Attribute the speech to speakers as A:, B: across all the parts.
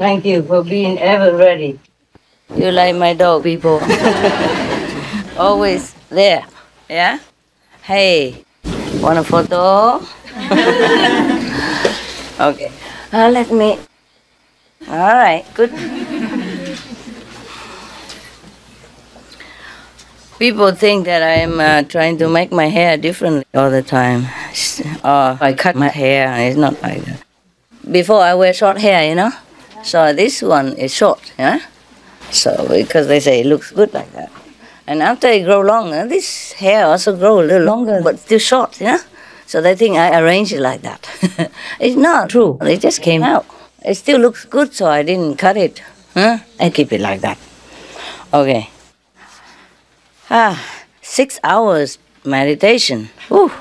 A: Thank you for being ever ready. You like my dog, people. Always there. Yeah? Hey, want a photo? Okay. Let me... All right, good. People think that I'm trying to make my hair differently all the time. Or I cut my hair, and it's not like that. Before I wear short hair, you know? So this one is short, yeah? So because they say it looks good like that. And after it grow longer, this hair also grow a little longer, but still short, you know? So they think I arrange it like that. It's not true. It just came out. It still looks good, so I didn't cut it. Huh? I keep it like that. Okay. 6 hours meditation. Whew.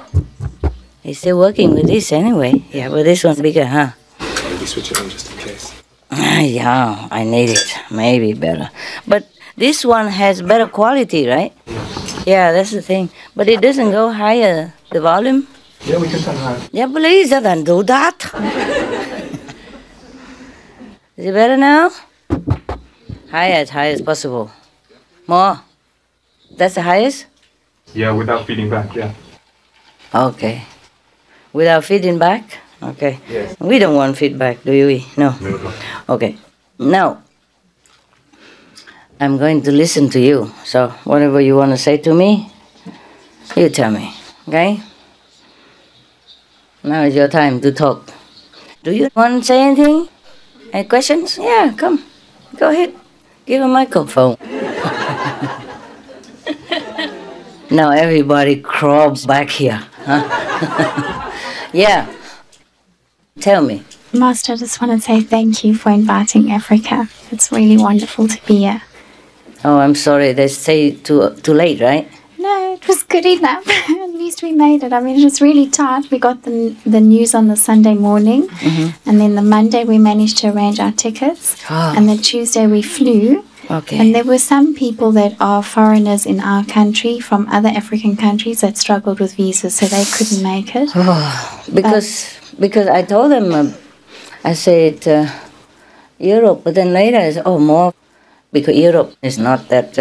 A: He's still working with this anyway. Yeah, but this one's bigger, huh?
B: Maybe switch it on just in case.
A: Yeah, I need it. Maybe better. But this one has better quality, right? Yeah, that's the thing. But it doesn't go higher, the volume?
B: Yeah, we can turn higher.
A: Yeah, please, don't do that. Is it better now? Higher, as high as possible. More? That's the highest?
B: Yeah, without feeding back, yeah.
A: Okay. Without feeding back? Okay.
B: Yes.
A: We don't want feedback, do we? No.
B: No.
A: Okay. Now, I'm going to listen to you. So whatever you want to say to me, you tell me. Okay? Now is your time to talk. Do you want to say anything? Any questions? Yeah, come. Go ahead. Give a microphone. Now everybody crawls back here. Huh? Yeah. Tell me.
C: Master, I just want to say thank you for inviting Africa. It's really wonderful to be here.
A: Oh, I'm sorry. They say too late, right?
C: No, it was good enough. At least we made it. I mean, it was really tight. We got the news on the Sunday morning. Mm-hmm. And then the Monday we managed to arrange our tickets. Oh. And the Tuesday we flew.
A: Okay.
C: And there were some people that are foreigners in our country from other African countries that struggled with visas, so they couldn't make it.
A: Oh, because I told them, I said Europe, but then later I said, oh, more, because Europe is not that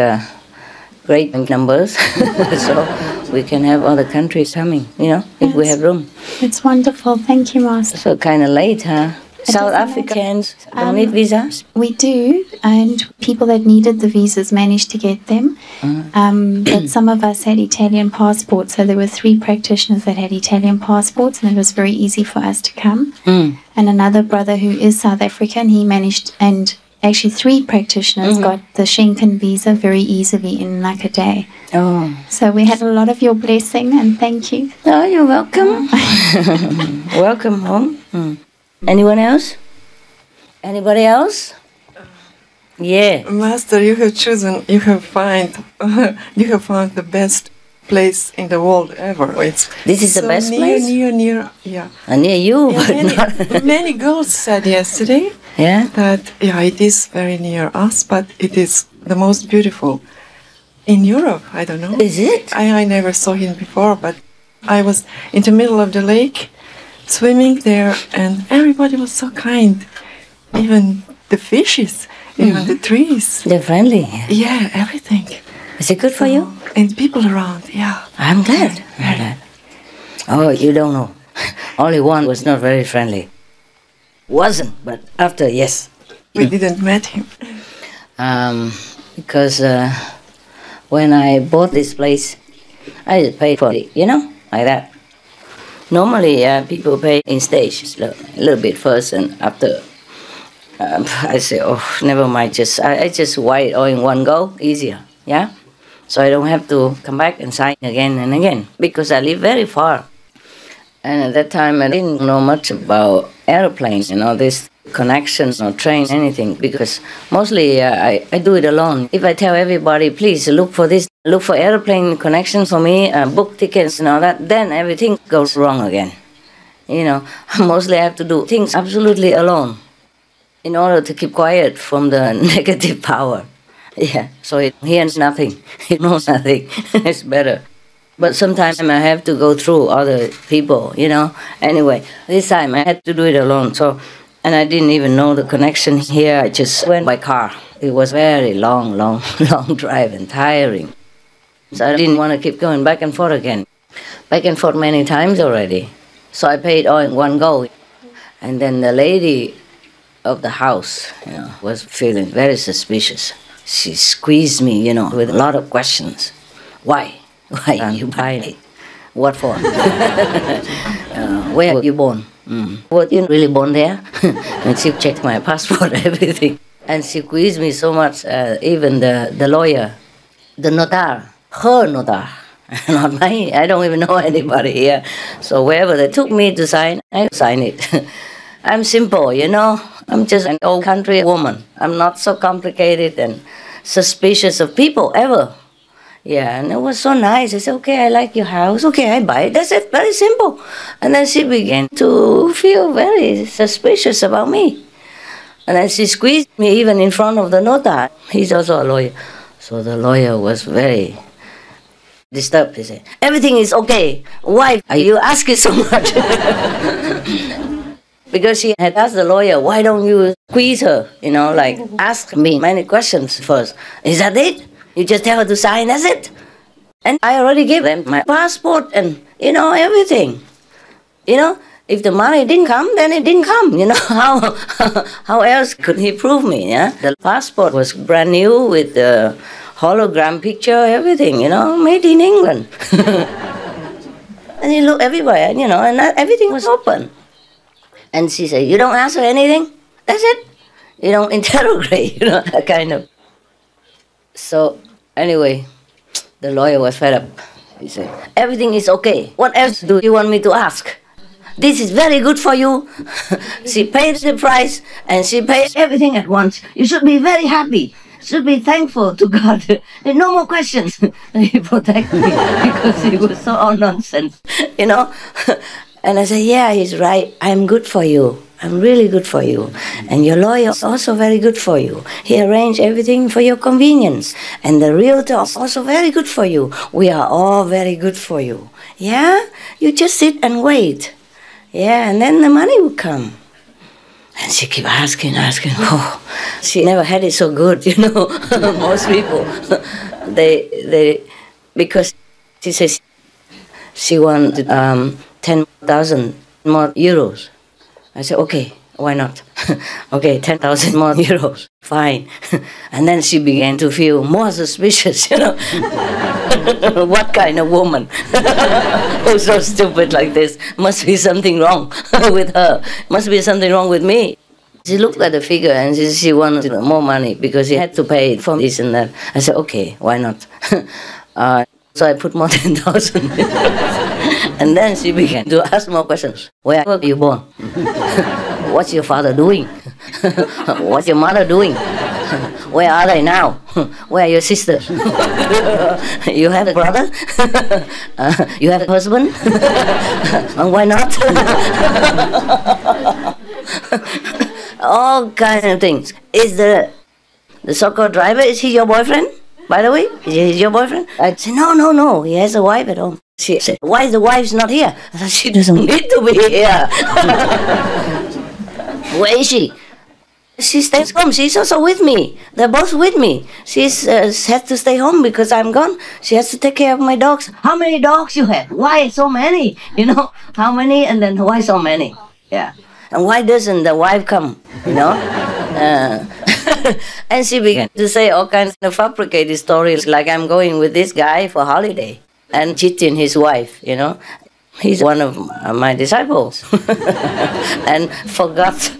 A: great in numbers, so we can have other countries coming, you know, if we have room.
C: It's wonderful. Thank you, Master.
A: So kind of late, huh? South Africans don't need visas?
C: We do, and people that needed the visas managed to get them. But some of us had Italian passports, so there were 3 practitioners that had Italian passports, and it was very easy for us to come. And another brother who is South African, he managed, and actually 3 practitioners got the Schengen visa very easily in like a day.
A: Oh.
C: So we had a lot of your blessing, and thank you.
A: Oh, you're welcome. Welcome home. Anyone else? Anybody else? Yeah.
D: Master, you have found the best place in the world ever.
A: This is so the best place?
D: Near, yeah.
A: Near you,
D: yeah,
A: but
D: many girls said yesterday that, it is very near us, but it is the most beautiful in Europe. I don't know.
A: Is it?
D: I never saw him before, but I was in the middle of the lake, swimming there, and everybody was so kind. Even the fishes, even the trees.
A: They're friendly.
D: Yeah, everything.
A: Is it good for you?
D: And people around, yeah.
A: I'm glad. I'm glad. Oh, you don't know. Only one was not very friendly. Wasn't, but after, yes.
D: We didn't meet him.
A: Because when I bought this place, I just paid for it, you know, like that. Normally, people pay in stages, a little bit first, and after, I say, oh, never mind, I just write it all in one go, easier, yeah? So I don't have to come back and sign again and again, because I live very far. And at that time, I didn't know much about airplanes, this connections or train, anything, because mostly I do it alone. If I tell everybody, please look for this, look for airplane connection for me, book tickets and all that, then everything goes wrong again. Mostly I have to do things absolutely alone in order to keep quiet from the negative power. Yeah, so it hears nothing, it knows nothing, it's better. But sometimes I have to go through other people, Anyway, this time I had to do it alone, so And I didn't even know the connection here. I just went by car. It was very long drive and tiring. So I didn't want to keep going back and forth again. Back and forth many times already. So I paid all in one go. And then the lady of the house, was feeling very suspicious. She squeezed me, with a lot of questions. Why? Why are you buying it? What for? Where were you born? Were you really born there? And she checked my passport, everything. And she squeezed me so much, even the lawyer, the notar, her notar, not mine. I don't even know anybody here. So wherever they took me to sign, I signed it. I'm simple, I'm just an old country woman. I'm not so complicated and suspicious of people, ever. Yeah, and it was so nice. I said, okay, I like your house. Okay, I buy it. That's it, very simple. And then she began to feel very suspicious about me. And then she squeezed me even in front of the notar. He's also a lawyer. So the lawyer was very disturbed. He said, everything is okay. Why are you asking so much? Because she had asked the lawyer, why don't you squeeze her? Ask me many questions first. Is that it? You just tell her to sign, that's it? And I already gave them my passport and, everything. If the money didn't come, then it didn't come. How else could he prove me? Yeah? The passport was brand new with the hologram picture, everything, made in England. And he looked everywhere, and everything was open. And she said, you don't ask her anything? That's it. You don't interrogate, that kind of. So, anyway, the lawyer was fed up. He said, everything is okay. What else do you want me to ask? This is very good for you. She paid the price and she paid everything at once. You should be very happy. Should be thankful to God. There's no more questions. He protected me because he was so all nonsense, And I said, yeah, he's right. I'm good for you. I'm really good for you. And your lawyer is also very good for you. He arranged everything for your convenience. And the realtor is also very good for you. We are all very good for you. Yeah? You just sit and wait. Yeah, and then the money will come. And she kept asking. Oh, she never had it so good, Most people, because she says she wanted 10,000 more euros. I said, okay, why not? Okay, 10,000 more euros, fine. And then she began to feel more suspicious, What kind of woman who's so stupid like this? Must be something wrong with her. Must be something wrong with me. She looked at the figure and she wanted more money because she had to pay for this and that. I said, okay, why not? So I put more 10,000. And then she began to ask more questions. Where were you born? What's your father doing? What's your mother doing? Where are they now? Where are your sisters? You have a brother? You have a husband? Why not? All kinds of things. Is the so-called driver, is he your boyfriend? By the way, is he your boyfriend? I said, no, he has a wife at home. She said, why is the wife's not here? I said, she doesn't need to be here. Where is she? She stays home. She's also with me. They're both with me. She has to stay home because I'm gone. She has to take care of my dogs. How many dogs you have? Why so many? How many and then why so many? Yeah. And why doesn't the wife come? And she began to say all kinds of fabricated stories like I'm going with this guy for holiday and cheating his wife, He's one of my disciples. And for God's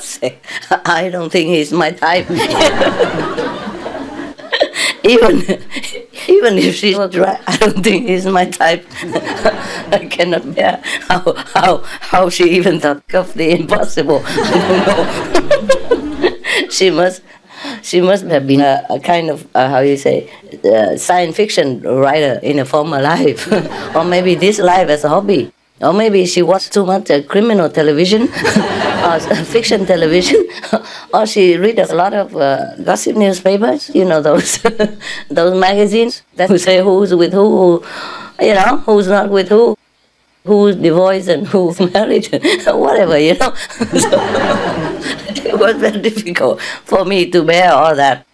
A: sake, I don't think he's my type. Even if she's right, I don't think he's my type. I cannot bear how she even thought of the impossible. I don't know. She must have been a kind of, science fiction writer in a former life. Or maybe this life as a hobby. Or maybe she watched too much criminal television, or fiction television. Or she read a lot of gossip newspapers, those those magazines that say who's with who, who's not with who. who's divorced and who's married, whatever, you know. So it was very difficult for me to bear all that.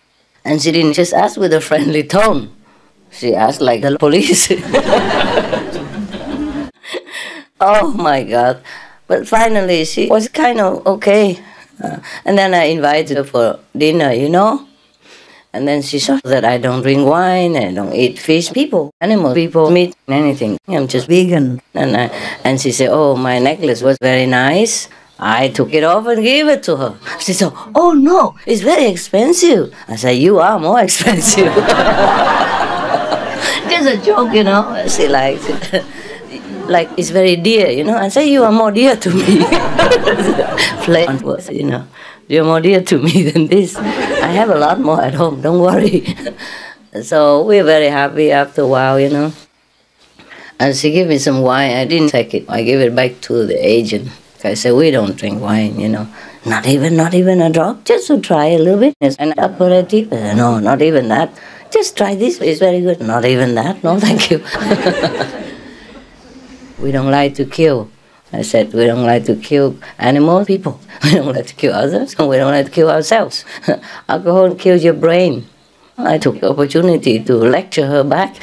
A: And she didn't just ask with a friendly tone. She asked like the police. Oh my God. But finally she was kind of okay. And then I invited her for dinner, you know. And then she saw that I don't drink wine, I don't eat fish. People, animals, people, meat, anything. I'm just vegan. And she said, oh, my necklace was very nice. I took it off and gave it to her. She said, oh no, it's very expensive. I said, you are more expensive. Just a joke, you know. She likes it. Like, it's very dear, you know. I say, you are more dear to me. Play on words, you know. You're more dear to me than this. I have a lot more at home, don't worry. So we're very happy after a while, you know. And she gave me some wine. I didn't take it. I gave it back to the agent. I said, we don't drink wine, you know. Not even a drop, just to try a little bit. It's an aperitif. I said, no, not even that. Just try this, it's very good. Not even that, no thank you. We don't like to kill. I said, we don't like to kill animals, people. We don't like to kill others, and we don't like to kill ourselves. Alcohol kills your brain. I took the opportunity to lecture her back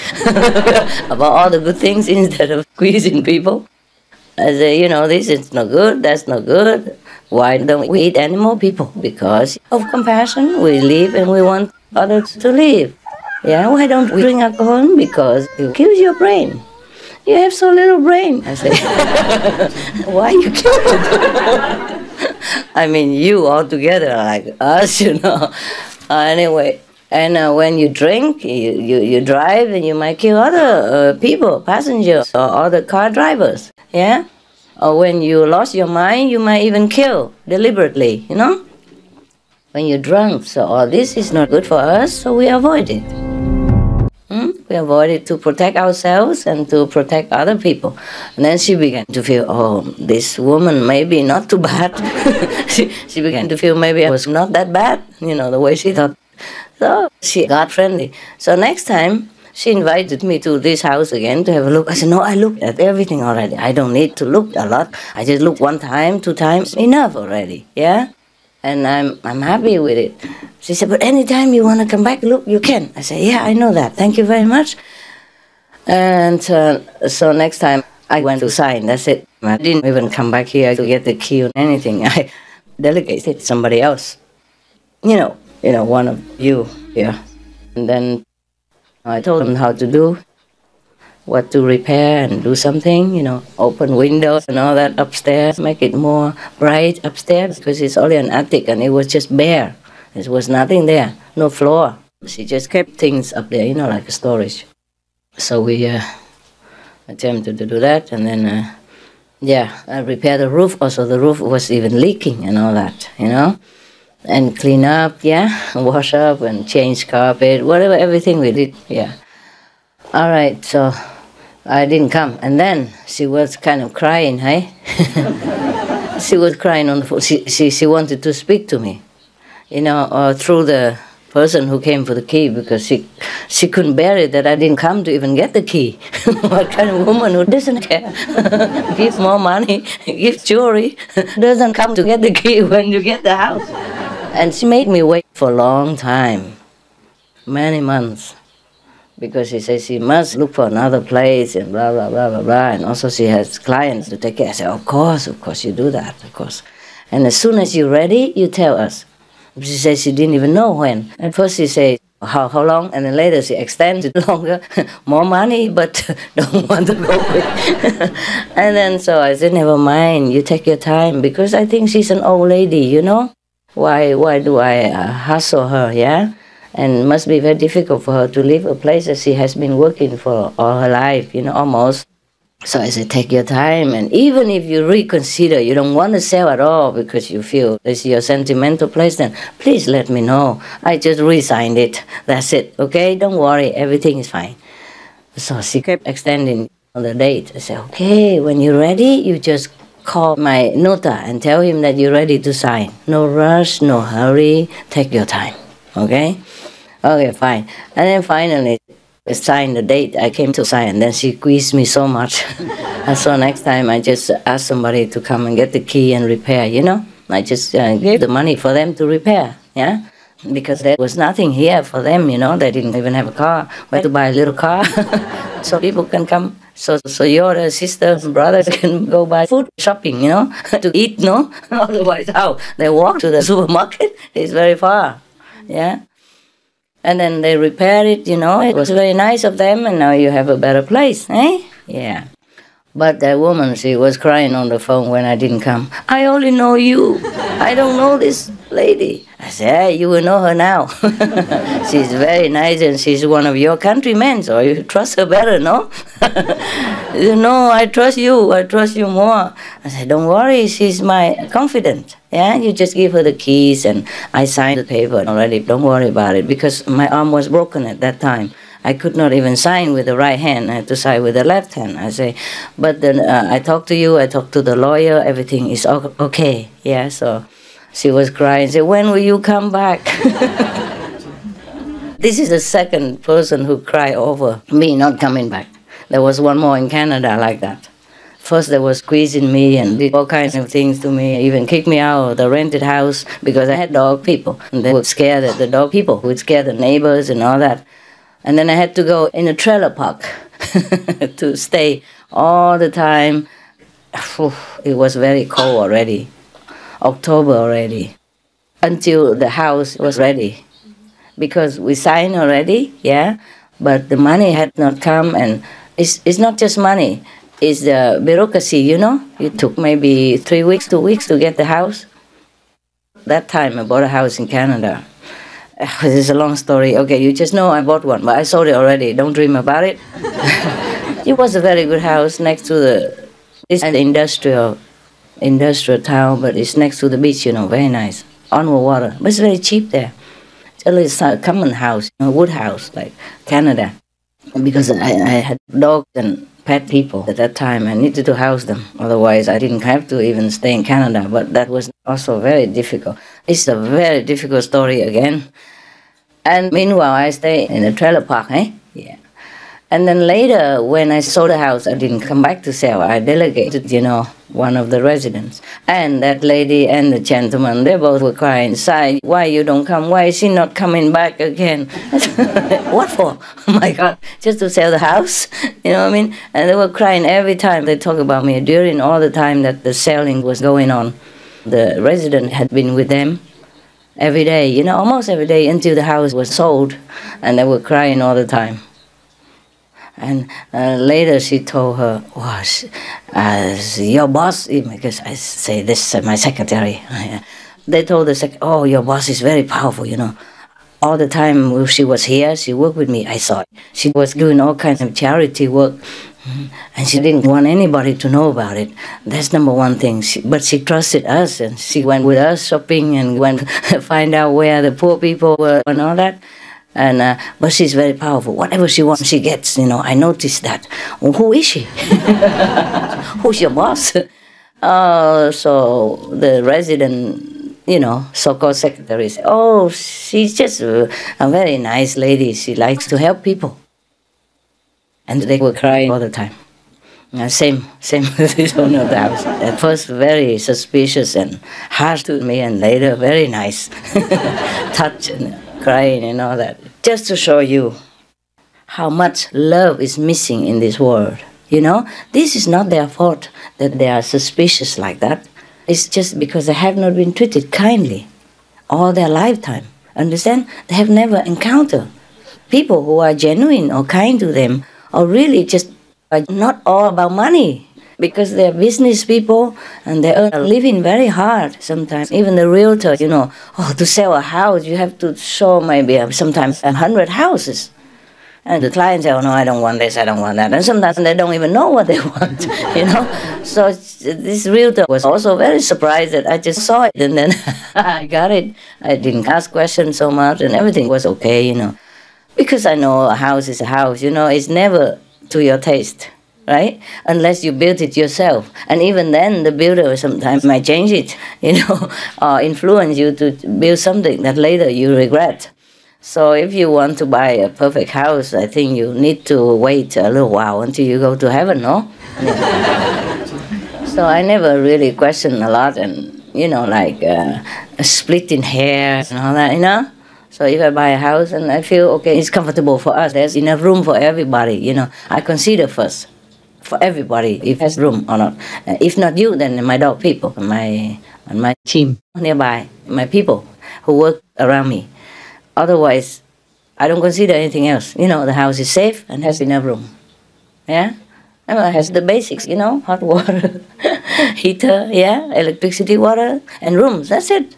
A: about all the good things instead of squeezing people. I said, you know, this is not good, that's not good. Why don't we eat animal people? Because of compassion, we live and we want others to live. Yeah, why don't we drink alcohol? Because it kills your brain. You have so little brain. I say, why you kill it? I mean, you all together like us, you know. Anyway, and when you drink, you drive, and you might kill other people, passengers, or other car drivers, yeah? Or when you lost your mind, you might even kill deliberately, you know? When you're drunk, so all this is not good for us, so we avoid it. We avoid it to protect ourselves and to protect other people. And then she began to feel, oh, this woman maybe not too bad. she began to feel maybe I was not that bad, you know, the way she thought. So she got friendly. So next time, she invited me to this house again to have a look. I said, no, I looked at everything already. I don't need to look a lot. I just look one time, 2 times, enough already, yeah? And I'm happy with it. She said, but anytime you want to come back, look, you can. I said, yeah, I know that. Thank you very much. And so next time I went to sign, that's it. I didn't even come back here to get the key or anything. I delegated to somebody else. You know, one of you here. And then I told them how to do, what to repair and do something, you know, open windows and all that upstairs, make it more bright upstairs, because it's only an attic and it was just bare. There was nothing there, no floor. She just kept things up there, you know, like a storage. So we attempted to do that, and then, I repaired the roof. Also, the roof was even leaking and all that, you know. And clean up, wash up and change carpet, whatever, everything we did, All right, so I didn't come. And then she was kind of crying, hey? She was crying on the phone. She wanted to speak to me, you know, through the person who came for the key, because she couldn't bear it that I didn't come to even get the key. What kind of woman who doesn't care? Gives more money, gives jewelry, doesn't come to get the key when you get the house. And she made me wait for a long time, many months, because she says she must look for another place and blah, blah, blah, blah, blah. And also she has clients to take care. I said, of course you do that, of course. And as soon as you're ready, you tell us. She said she didn't even know when. At first she said, how long? And then later she extended longer, more money, but don't want to go quick. And then so I said, never mind, you take your time, because I think she's an old lady, you know? Why do I hustle her, yeah? And it must be very difficult for her to leave a place that she has been working for all her life, you know, almost. So I said, take your time, and even if you reconsider, you don't want to sell at all because you feel it's your sentimental place, then please let me know. I just re-signed it. That's it, okay? Don't worry, everything is fine. So she kept extending on the date. I said, okay, when you're ready, you just call my nota and tell him that you're ready to sign. No rush, no hurry, take your time, okay? Okay, fine. And then finally, I signed the date. I came to sign, and then she squeezed me so much. And so next time I just asked somebody to come and get the key and repair, you know. I just gave the money for them to repair, yeah. Because there was nothing here for them, you know. They didn't even have a car. We had to buy a little car so people can come. So your sisters and brothers can go buy food shopping, you know, to eat, no? Otherwise, how? They walk to the supermarket. It's very far, yeah. And then they repair it, you know. It was very nice of them, and now you have a better place, eh? Yeah. But that woman, she was crying on the phone when I didn't come. I only know you. I don't know this lady. I said, hey, you will know her now. She's very nice and she's one of your countrymen, so you trust her better, no? No, I trust you. I trust you more. I said, don't worry, she's my confidant. Yeah, you just give her the keys and I signed the paper already. Don't worry about it because my arm was broken at that time. I could not even sign with the right hand. I had to sign with the left hand. I say, but then I talked to you, I talked to the lawyer, everything is okay. Yeah, so she was crying, said, when will you come back? This is the second person who cried over me not coming back. There was one more in Canada like that. First they were squeezing me and did all kinds of things to me, even kicked me out of the rented house because I had dog people. And they were scared that the dog people would scare the neighbors and all that. And then I had to go in a trailer park to stay all the time. It was very cold already, October already, until the house was ready. Because we signed already, yeah, but the money had not come, and it's not just money, it's the bureaucracy, you know. It took maybe 3 weeks, 2 weeks to get the house. That time I bought a house in Canada. This is a long story. Okay, you just know I bought one, but I sold it already. Don't dream about it. It was a very good house next to it's an industrial town, but it's next to the beach, you know, very nice. On the water, but it's very cheap there. It's a common house, a wood house, like Canada. Because I had dogs and pet people at that time. I needed to house them. Otherwise, I didn't have to even stay in Canada. But that was also very difficult. It's a very difficult story again. And meanwhile, I stay in a trailer park, eh? Yeah. And then later, when I sold the house, I didn't come back to sell. I delegated, you know, one of the residents. And that lady and the gentleman, they both were crying inside. Why you don't come? Why is she not coming back again? What for? Oh my God, just to sell the house? You know what I mean? And they were crying every time they talk about me during all the time that the selling was going on. The resident had been with them every day, you know, almost every day until the house was sold. And they were crying all the time. And later she told her, wow, your boss, because I say this, my secretary, they told the oh, your boss is very powerful, you know. All the time she was here, she worked with me, I saw it. She was doing all kinds of charity work, and she didn't want anybody to know about it. That's number one thing. But she trusted us, and she went with us shopping and went find out where the poor people were and all that. And but she's very powerful. Whatever she wants, she gets. You know, I noticed that. Well, who is she? Who's your boss? So the resident, you know, so-called secretary said, oh, she's just a very nice lady. She likes to help people. And they were crying all the time. Same with this owner of the house. At first, very suspicious and harsh to me, and later, very nice. Touch and crying and all that. Just to show you how much love is missing in this world. You know, this is not their fault that they are suspicious like that. It's just because they have not been treated kindly all their lifetime. Understand? They have never encountered people who are genuine or kind to them, or really just are not all about money. Because they're business people and they earn a living very hard sometimes. Even the realtor, you know, to sell a house, you have to show maybe sometimes 100 houses. And the client says, oh, no, I don't want this, I don't want that. And sometimes they don't even know what they want, you know. So this realtor was also very surprised that I just saw it and then I got it. I didn't ask questions so much and everything was okay, you know. Because I know a house is a house, you know, it's never to your taste. Right? Unless you build it yourself. And even then, the builder sometimes might change it, you know, or influence you to build something that later you regret. So if you want to buy a perfect house, I think you need to wait a little while until you go to heaven, no? Yeah. So I never really questioned a lot, and like splitting hairs and all that, So if I buy a house and I feel, okay, it's comfortable for us, there's enough room for everybody, I consider first for everybody if there's room or not. If not you, then my dog people, my team nearby, my people who work around me. Otherwise, I don't consider anything else. The house is safe and has enough room. Yeah? And it has the basics, hot water, heater, electricity, water, and rooms. That's it,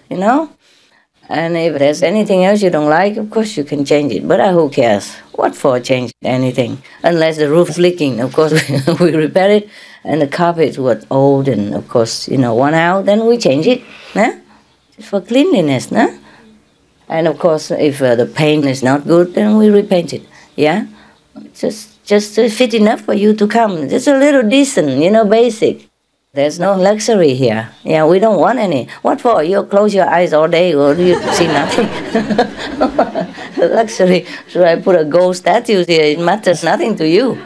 A: And if there's anything else you don't like, of course you can change it. But who cares? What for change anything? Unless the roof's leaking, of course we repair it. And the carpets were old and, of course, worn out, then we change it. Just for cleanliness, And of course, if the paint is not good, then we repaint it. Yeah, just fit enough for you to come. Just a little decent, basic. There's no luxury here. Yeah, we don't want any. What for? You close your eyes all day, or you see nothing. Luxury. Should I put a gold statue here? It matters nothing to you.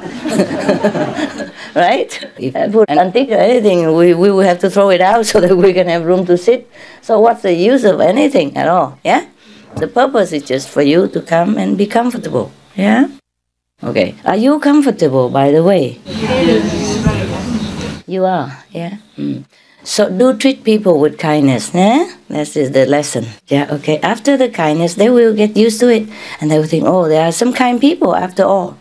A: Right? If I put an antique or anything, we will have to throw it out so that we can have room to sit. So what's the use of anything at all? Yeah. The purpose is just for you to come and be comfortable. Yeah? Okay. Are you comfortable, by the way? You are, yeah? So do treat people with kindness, That is the lesson. Yeah, okay. After the kindness, they will get used to it. And they will think, oh, there are some kind people after all.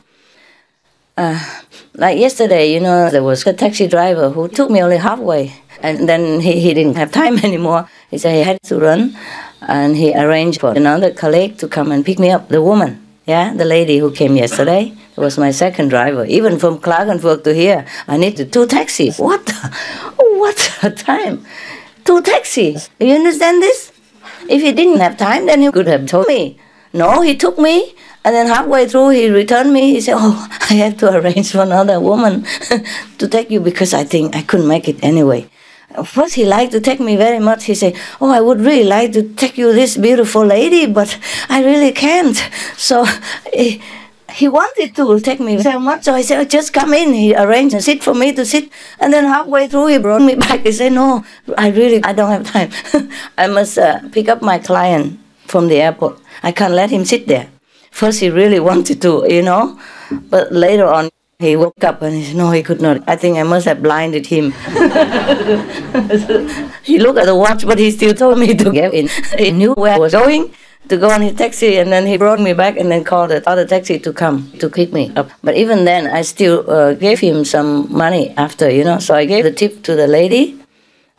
A: Like yesterday, there was a taxi driver who took me only halfway. And then he didn't have time anymore. He said he had to run. And he arranged for another colleague to come and pick me up, the woman, the lady who came yesterday. It was my second driver. Even from Klagenfurt to here, I needed 2 taxis. What a time. 2 taxis. Do you understand this? If he didn't have time, then he could have told me. No, he took me, and then halfway through he returned me. He said, oh, I have to arrange for another woman to take you because I think I couldn't make it anyway. First, he liked to take me very much. He said, oh, I would really like to take you this beautiful lady, but I really can't. So he wanted to take me so much. So I said, oh, just come in. He arranged a seat for me to sit. And then halfway through, he brought me back. He said, no, I don't have time. I must pick up my client from the airport. I can't let him sit there. First, he really wanted to, But later on, he woke up and he said, no, he could not. I think I must have blinded him. He looked at the watch, but he still told me to get in. He knew where I was going to go on his taxi, and then he brought me back and then called the other taxi to come to pick me up. But even then, I still gave him some money after, So I gave the tip to the lady.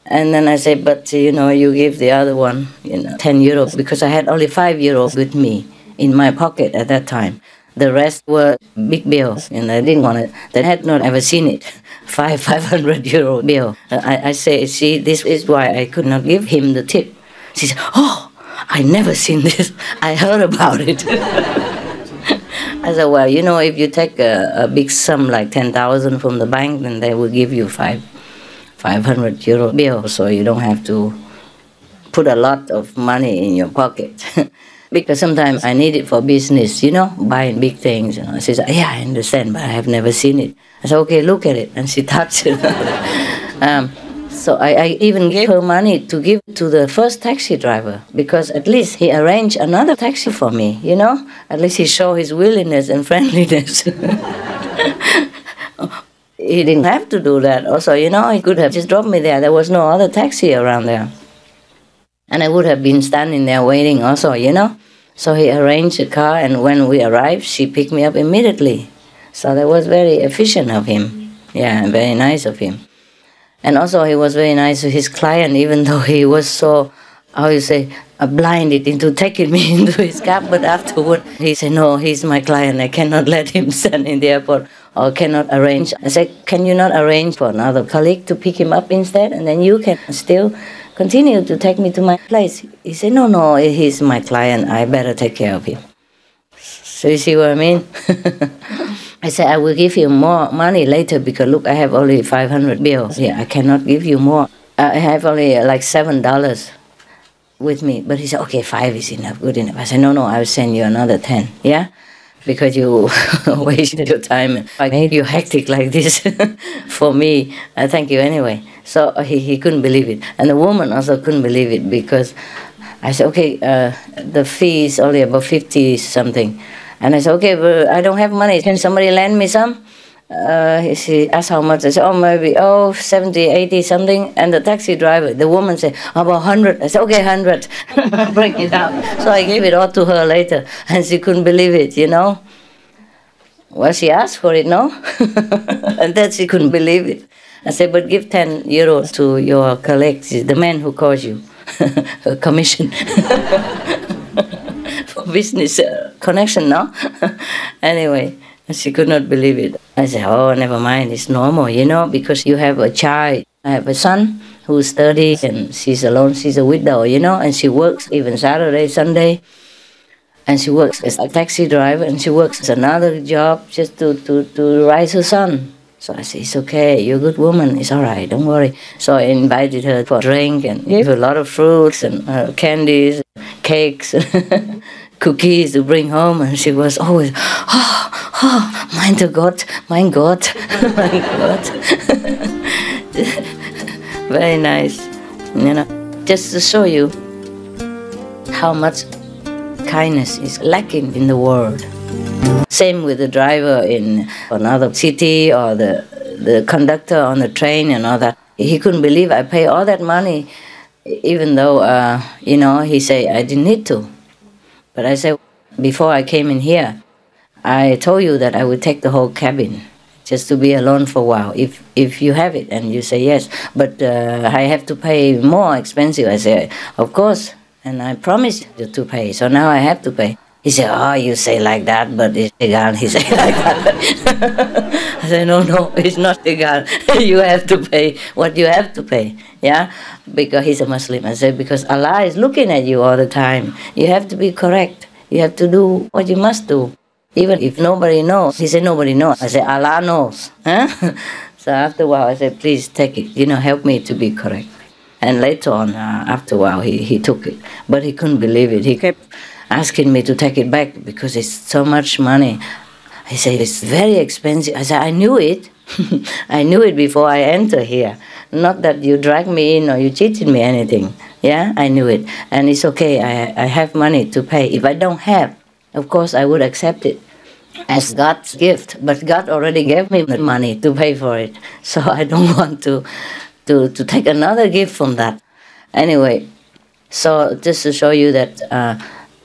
A: And then I said, but, you give the other one, 10 euros, because I had only 5 euros with me in my pocket at that time. The rest were big bills, and I didn't want it. They had not ever seen it. 500 euro bill. I say, see, this is why I could not give him the tip. She said, oh, I never seen this. I heard about it. I said, well, if you take a big sum like 10,000 from the bank, then they will give you 500 euro bill, so you don't have to put a lot of money in your pocket. Because sometimes I need it for business, buying big things. She said, yeah, I understand, but I have never seen it. I said, okay, look at it. And she touched it. So I even gave her money to give to the first taxi driver, because at least he arranged another taxi for me, At least he showed his willingness and friendliness. He didn't have to do that. Also, he could have just dropped me there. There was no other taxi around there. And I would have been standing there waiting also, So he arranged a car, and when we arrived, she picked me up immediately. So that was very efficient of him. Yeah, very nice of him. And also he was very nice to his client, even though he was so, blinded into taking me into his cab. But afterward, he said, no, he's my client. I cannot let him stand in the airport, or cannot arrange. I said, can you not arrange for another colleague to pick him up instead? And then you can still continue to take me to my place. He said, no, he's my client. I better take care of him. So you see what I mean? I said, I will give you more money later, because look, I have only 500 bills. Yeah, I cannot give you more. I have only like $7. with me. But he said, okay, 5 is enough, good enough. I said, no, I will send you another 10, yeah? Because you wasted your time. I made you hectic like this for me. Thank you anyway. So he couldn't believe it. And the woman also couldn't believe it because I said, okay, the fee is only about 50 something. And I said, okay, but I don't have money. Can somebody lend me some? She asked how much. I said, maybe 70, 80 something. And the taxi driver, the woman said, about 100. I said, okay, 100. Bring it out. So I gave it all to her later. And she couldn't believe it, you know. Well, she asked for it, no? And then she couldn't believe it. I said, but give 10 euros to your colleague, the man who calls you, a commission. For business connection, no? Anyway. She could not believe it. I said, oh, never mind, it's normal, you know, because you have a child. I have a son who studies and she's alone, she's a widow, you know, and she works even Saturday, Sunday. And she works as a taxi driver and she works as another job just to raise her son. So I said, it's okay, you're a good woman, it's all right, don't worry. So I invited her for a drink and gave her a lot of fruits and candies, cakes, cookies to bring home. And she was always, mein Gott, mein Gott, mein Gott. Very nice, you know, just to show you how much kindness is lacking in the world. Same with the driver in another city or the conductor on the train and all that. He couldn't believe I pay all that money, even though, you know, he said I didn't need to. But I said, before I came in here, I told you that I would take the whole cabin just to be alone for a while, if you have it. And you say yes, but I have to pay more expensive. I said, of course, and I promised you to pay, so now I have to pay. He said, oh, you say like that, but it's legal. He said like that. I said, no, it's not legal. You have to pay what you have to pay, yeah? Because he's a Muslim. I said, because Allah is looking at you all the time. You have to be correct. You have to do what you must do. Even if nobody knows. He said, nobody knows. I said, Allah knows. Huh? So after a while, I said, please take it. You know, help me to be correct. And later on, after a while, he took it. But he couldn't believe it. He kept asking me to take it back because it's so much money. He said, it's very expensive. I said, I knew it. I knew it before I entered here. Not that you dragged me in or you cheated me anything. Yeah, I knew it. And it's okay, I have money to pay. If I don't have, of course, I would accept it as God's gift. But God already gave me the money to pay for it. So I don't want to take another gift from that. Anyway, so just to show you that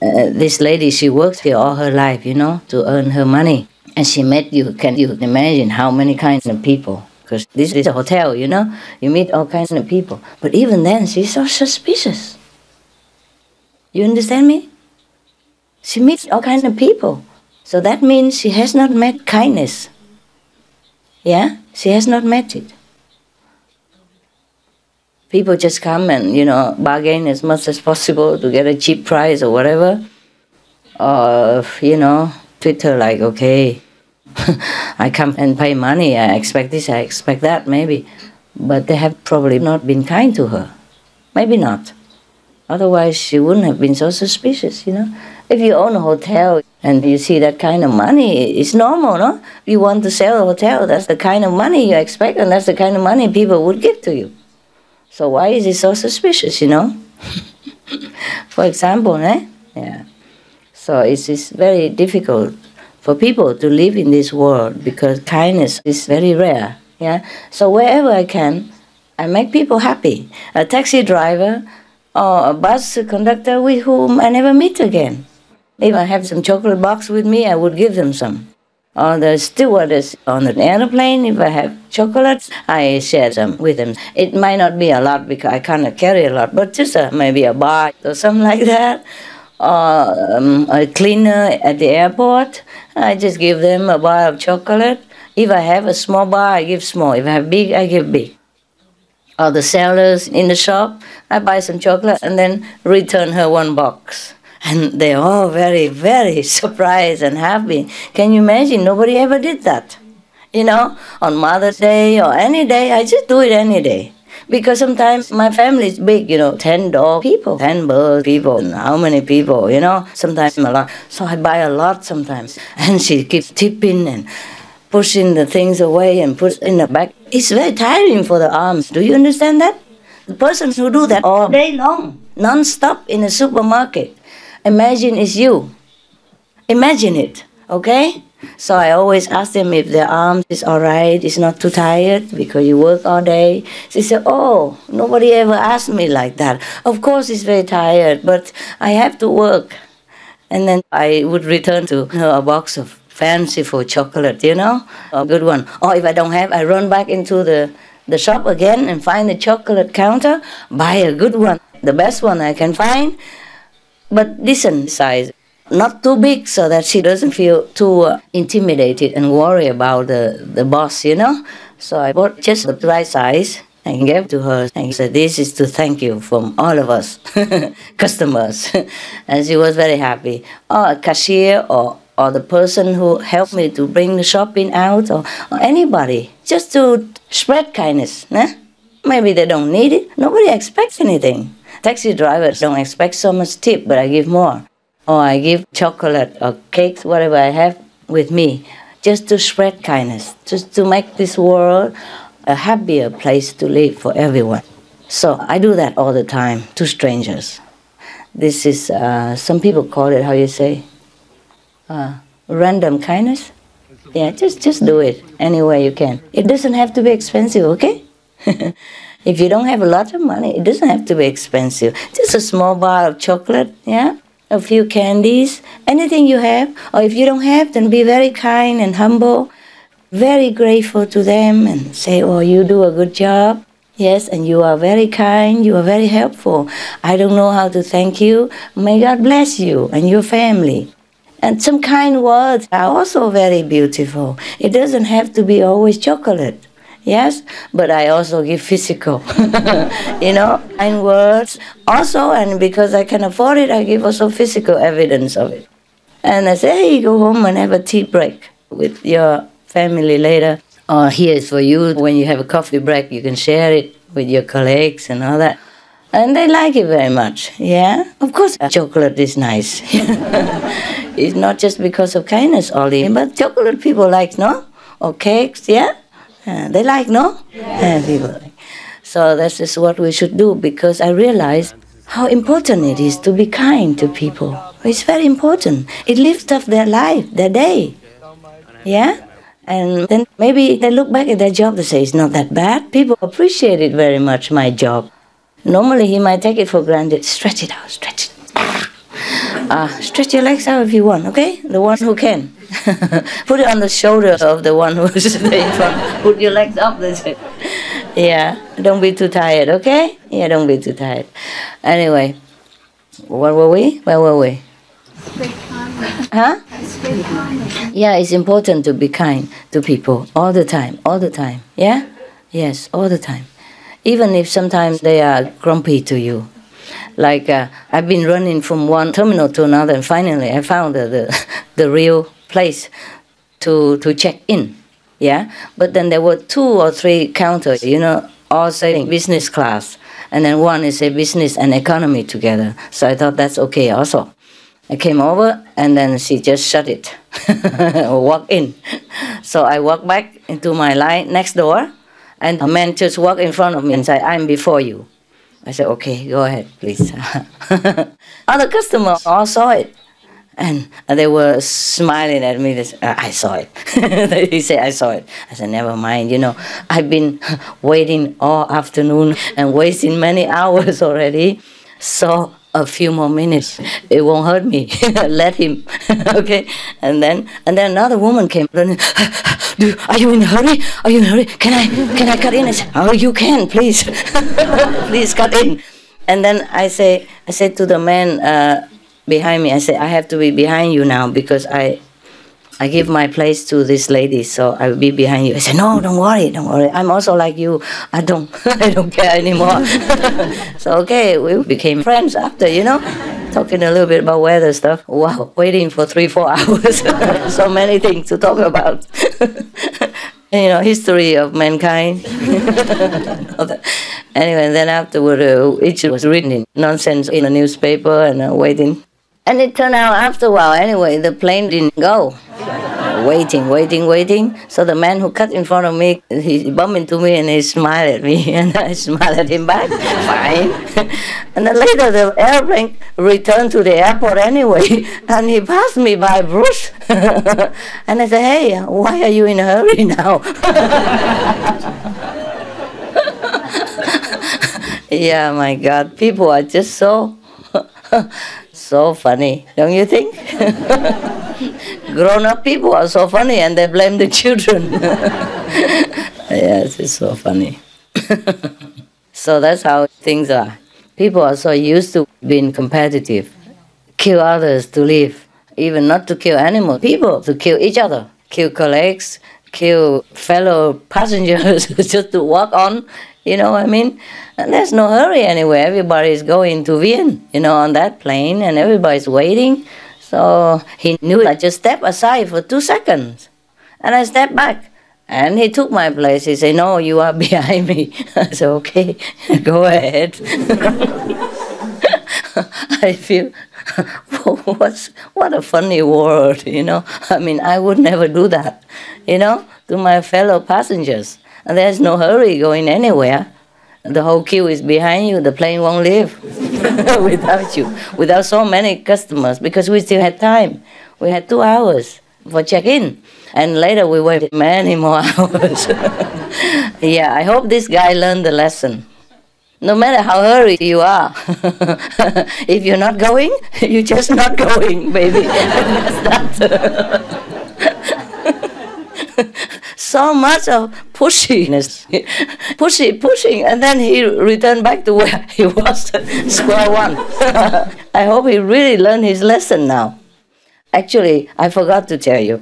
A: this lady, she worked here all her life, you know, to earn her money. And she met you, can you imagine how many kinds of people? Because this is a hotel, you know, you meet all kinds of people. But even then, she's so suspicious. You understand me? She meets all kinds of people. So that means she has not met kindness. Yeah? She has not met it. People just come and, you know, bargain as much as possible to get a cheap price or whatever. Or, you know, treat her like, okay, I come and pay money, I expect this, I expect that, maybe. But they have probably not been kind to her. Maybe not. Otherwise, she wouldn't have been so suspicious, you know. If you own a hotel and you see that kind of money, it's normal, no? You want to sell a hotel, that's the kind of money you expect, and that's the kind of money people would give to you. So why is it so suspicious, you know? For example, eh? Yeah. So it's very difficult for people to live in this world because kindness is very rare, yeah? So wherever I can, I make people happy. A taxi driver or a bus conductor with whom I never meet again. If I have some chocolate box with me, I would give them some. Or the stewardess on the airplane, if I have chocolates, I share them with them. It might not be a lot because I cannot carry a lot, but just maybe a bar or something like that. Or a cleaner at the airport, I just give them a bar of chocolate. If I have a small bar, I give small. If I have big, I give big. Or the sellers in the shop, I buy some chocolate and then return her one box. And they're all very, very surprised and happy. Can you imagine? Nobody ever did that. You know, on Mother's Day or any day, I just do it any day. Because sometimes my family is big, 10 dog people, 10 bird people, and how many people, sometimes a lot. So I buy a lot sometimes. And she keeps tipping and pushing the things away and put in the back. It's very tiring for the arms. Do you understand that? The person who do that all day long, non-stop in a supermarket. Imagine it's you. Imagine it, okay? So I always ask them if their arms is all right, it's not too tired because you work all day. She said, oh, nobody ever asked me like that. Of course it's very tired, but I have to work. And then I would return to her a box of fanciful chocolate, a good one. Or if I don't have, I run back into the shop again and find the chocolate counter, buy a good one, the best one I can find, but decent size. Not too big so that she doesn't feel too intimidated and worry about the boss, So I bought just the right size and gave to her and said, this is to thank you from all of us, customers. And she was very happy. Or a cashier or the person who helped me to bring the shopping out or anybody, just to spread kindness. Maybe they don't need it. Nobody expects anything. Taxi drivers don't expect so much tip, but I give more. Or I give chocolate or cakes, whatever I have with me, just to spread kindness, just to make this world a happier place to live for everyone. So I do that all the time to strangers. This is, some people call it, how you say, random kindness. Yeah, just do it any way you can. It doesn't have to be expensive, okay? If you don't have a lot of money, it doesn't have to be expensive. Just a small bar of chocolate, yeah? A few candies, anything you have. Or if you don't have, then be very kind and humble, very grateful to them and say, oh, you do a good job. Yes, and you are very kind, you are very helpful. I don't know how to thank you. May God bless you and your family. And some kind words are also very beautiful. It doesn't have to be always chocolate. Yes, but I also give physical, kind words. Also, and because I can afford it, I give also physical evidence of it. And I say, hey, go home and have a tea break with your family later. Or here is for you, when you have a coffee break, you can share it with your colleagues and all that. And they like it very much, yeah? Of course, chocolate is nice. It's not just because of kindness only, but chocolate people like, no? Or cakes, yeah? They like, no? Yeah, people like. So this is what we should do, because I realize how important it is to be kind to people. It's very important. It lifts up their life, their day. Yeah? And then maybe they look back at their job, they say, it's not that bad. People appreciate it very much, my job. Normally he might take it for granted. Stretch it out, stretch it. Stretch your legs out if you want, okay? The one who can. Put it on the shoulder of the one who's in front. Put your legs up, that's it. Yeah, don't be too tired, okay? Yeah, don't be too tired. Anyway, where were we? Huh? Yeah, it's important to be kind to people all the time, yeah? Yes, all the time. Even if sometimes they are grumpy to you. Like, I've been running from one terminal to another, and finally I found the real place to check in, yeah? But then there were 2 or 3 counters, all saying business class, and then one is a business and economy together. So I thought that's okay also. I came over, and then she just shut it, walk in. So I walked back into my line next door, and a man just walked in front of me and said, I'm before you. I said, okay, go ahead, please. Other customers all saw it. And they were smiling at me. They said, I saw it. He said, I saw it. I said, never mind. I've been waiting all afternoon and wasting many hours already. So a few more minutes, it won't hurt me. Let him, okay? And then another woman came running. Are you in a hurry? Are you in a hurry? Can I cut in? I said, oh, you can, please. Please cut in. And then I said to the man behind me, I said, I have to be behind you now because I give my place to this lady, so I will be behind you. I said, no, don't worry. I'm also like you. I don't care anymore. So, okay, we became friends after, talking a little bit about weather stuff. Wow, waiting for 3-4 hours. So many things to talk about. history of mankind. Anyway, then afterward, it was written in nonsense in a newspaper and waiting. And it turned out after a while, anyway, the plane didn't go. Waiting. So the man who cut in front of me, he bumped into me and he smiled at me, and I smiled at him back. Fine. And then later the airplane returned to the airport anyway, and he passed me by, Bruce. And I said, hey, why are you in a hurry now? Yeah, my God, people are just so funny, don't you think? Grown-up people are so funny and they blame the children. Yes, it's so funny. So that's how things are. People are so used to being competitive, kill others to live, even not to kill animals, people to kill each other, kill colleagues, kill fellow passengers just to walk on, you know what I mean? And there's no hurry anywhere. Everybody's going to Vienna, on that plane, and everybody's waiting. So he knew I just stepped aside for 2 seconds, and I stepped back. And he took my place. He said, no, you are behind me. I said, okay, go ahead. I feel, what a funny world, I mean, I would never do that, to my fellow passengers. And there's no hurry going anywhere. The whole queue is behind you. The plane won't leave without you, without so many customers, because we still had time. We had 2 hours for check-in. And later we waited many more hours. Yeah, I hope this guy learned the lesson. No matter how hurried you are, if you're not going, you're just not going, baby. That's that. So much of pushiness, pushing, and then he returned back to where he was, square one. I hope he really learned his lesson now. Actually, I forgot to tell you,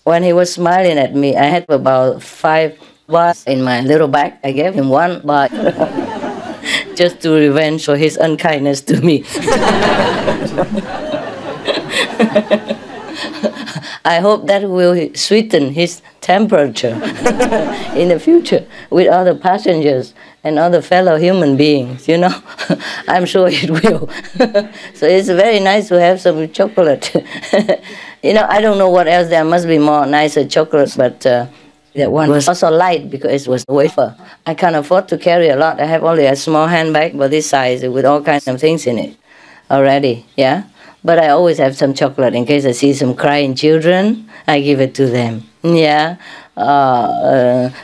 A: when he was smiling at me, I had about 5 bars in my little bag. I gave him 1 bar just to revenge for his unkindness to me. I hope that will sweeten his temperature in the future with other passengers and other fellow human beings, I'm sure it will. So it's very nice to have some chocolate. I don't know what else. There must be more nicer chocolates, but that one was also light because it was a wafer. I can't afford to carry a lot. I have only a small handbag, but this size with all kinds of things in it already, yeah? But I always have some chocolate in case I see some crying children. I give it to them. Yeah,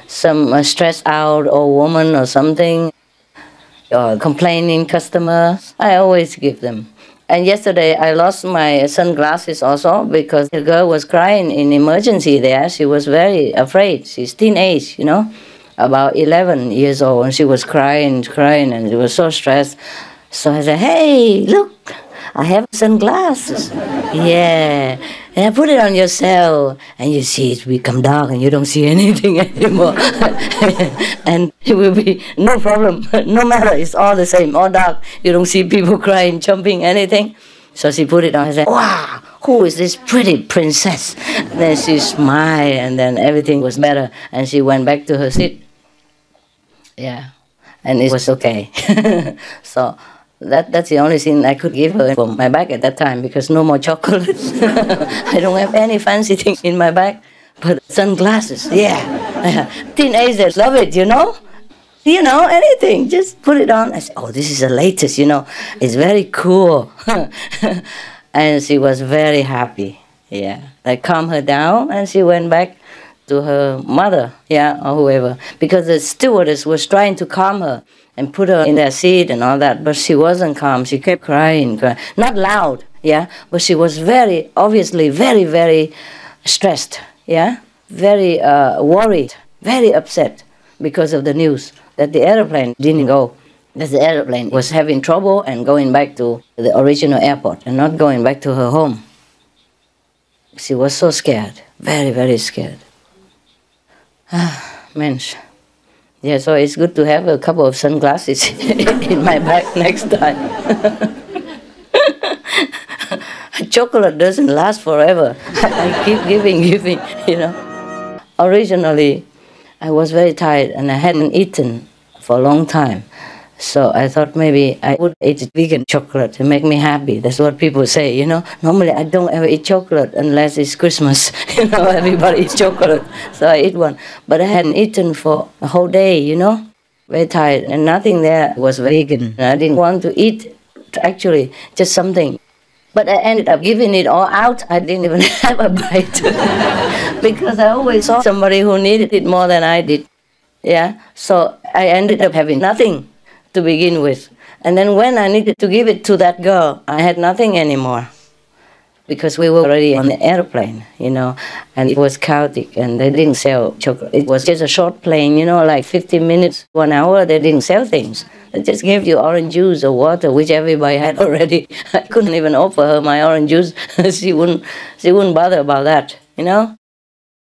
A: some stressed out old woman or something, or complaining customer. I always give them. And yesterday I lost my sunglasses also because the girl was crying in emergency there. She was very afraid. She's teenage, about 11 years old, and she was crying, and she was so stressed. So I said, hey, look. I have sunglasses. Yeah. And I put it on yourself, and you see it become dark, and you don't see anything anymore. And it will be no problem. No matter, it's all the same, all dark. You don't see people crying, jumping, anything. So she put it on. I said, wow, who is this pretty princess? And then she smiled, and then everything was better. And she went back to her seat. Yeah. And it was okay. So that's the only thing I could give her from my bag at that time, because no more chocolates. I don't have any fancy thing in my bag, but sunglasses, yeah. Teenagers love it, anything, just put it on. I said, oh, this is the latest, it's very cool. And she was very happy, yeah. I calmed her down, and she went back to her mother, yeah, or whoever, because the stewardess was trying to calm her and put her in their seat and all that, but she wasn't calm. She kept crying. Not loud, yeah, but she was obviously very, very stressed, yeah, very worried, very upset because of the news that the airplane didn't go, that the airplane was having trouble and going back to the original airport and not going back to her home. She was so scared, very, very scared. Mensch. Yeah, so it's good to have a couple of sunglasses in my bag next time. Chocolate doesn't last forever. I keep giving, Originally, I was very tired and I hadn't eaten for a long time. So I thought maybe I would eat vegan chocolate to make me happy. That's what people say, you know. Normally I don't ever eat chocolate unless it's Christmas. You know, everybody eats chocolate. So I eat one. But I hadn't eaten for a whole day, you know. Very tired. And nothing there was vegan. I didn't want to eat, actually, just something. But I ended up giving it all out. I didn't even have a bite. Because I always saw somebody who needed it more than I did. Yeah. So I ended up having nothing to begin with. And then when I needed to give it to that girl, I had nothing anymore. Because we were already on the airplane, you know, and it was chaotic and they didn't sell chocolate. It was just a short plane, you know, like 15 minutes, 1 hour, they didn't sell things. They just gave you orange juice or water, which everybody had already. I couldn't even offer her my orange juice. She wouldn't bother about that, you know?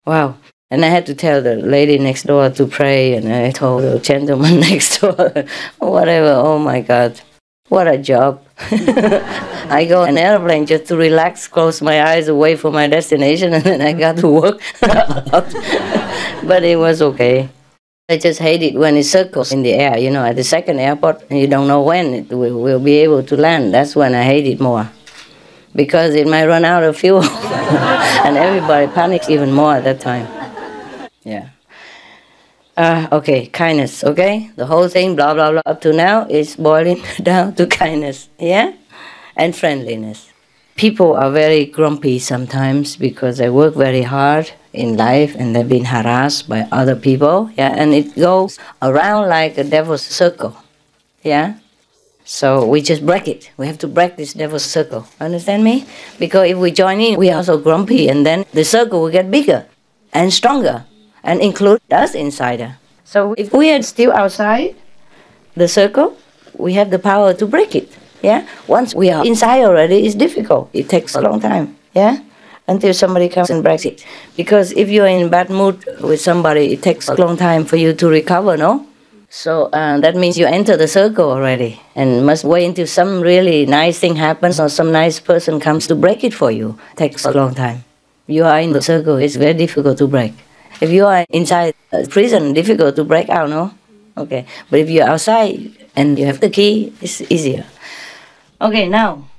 A: Wow. And I had to tell the lady next door to pray, and I told the gentleman next door, whatever. Oh my God, what a job. I go on an airplane just to relax, close my eyes away from my destination, and then I got to work. But it was okay. I just hate it when it circles in the air, you know, at the second airport, and you don't know when it will be able to land. That's when I hate it more. Because it might run out of fuel. And everybody panics even more at that time. Yeah. Okay, kindness, okay? The whole thing, blah, blah, blah, up to now is boiling down to kindness, yeah? And friendliness. People are very grumpy sometimes because they work very hard in life and they've been harassed by other people, yeah? And it goes around like a devil's circle, yeah? So we just break it. We have to break this devil's circle, understand me? Because if we join in, we are also grumpy, and then the circle will get bigger and stronger. And include us inside. So if we are still outside the circle, we have the power to break it. Yeah. Once we are inside already, it's difficult. It takes a long time. Yeah. Until somebody comes and breaks it. Because if you are in a bad mood with somebody, it takes a long time for you to recover. No. So that means you enter the circle already, and must wait until some really nice thing happens or some nice person comes to break it for you. It takes a long time. You are in the circle. It's very difficult to break. If you are inside a prison, difficult to break out, no? Okay. But if you're outside and you have the key, it's easier. Okay, now.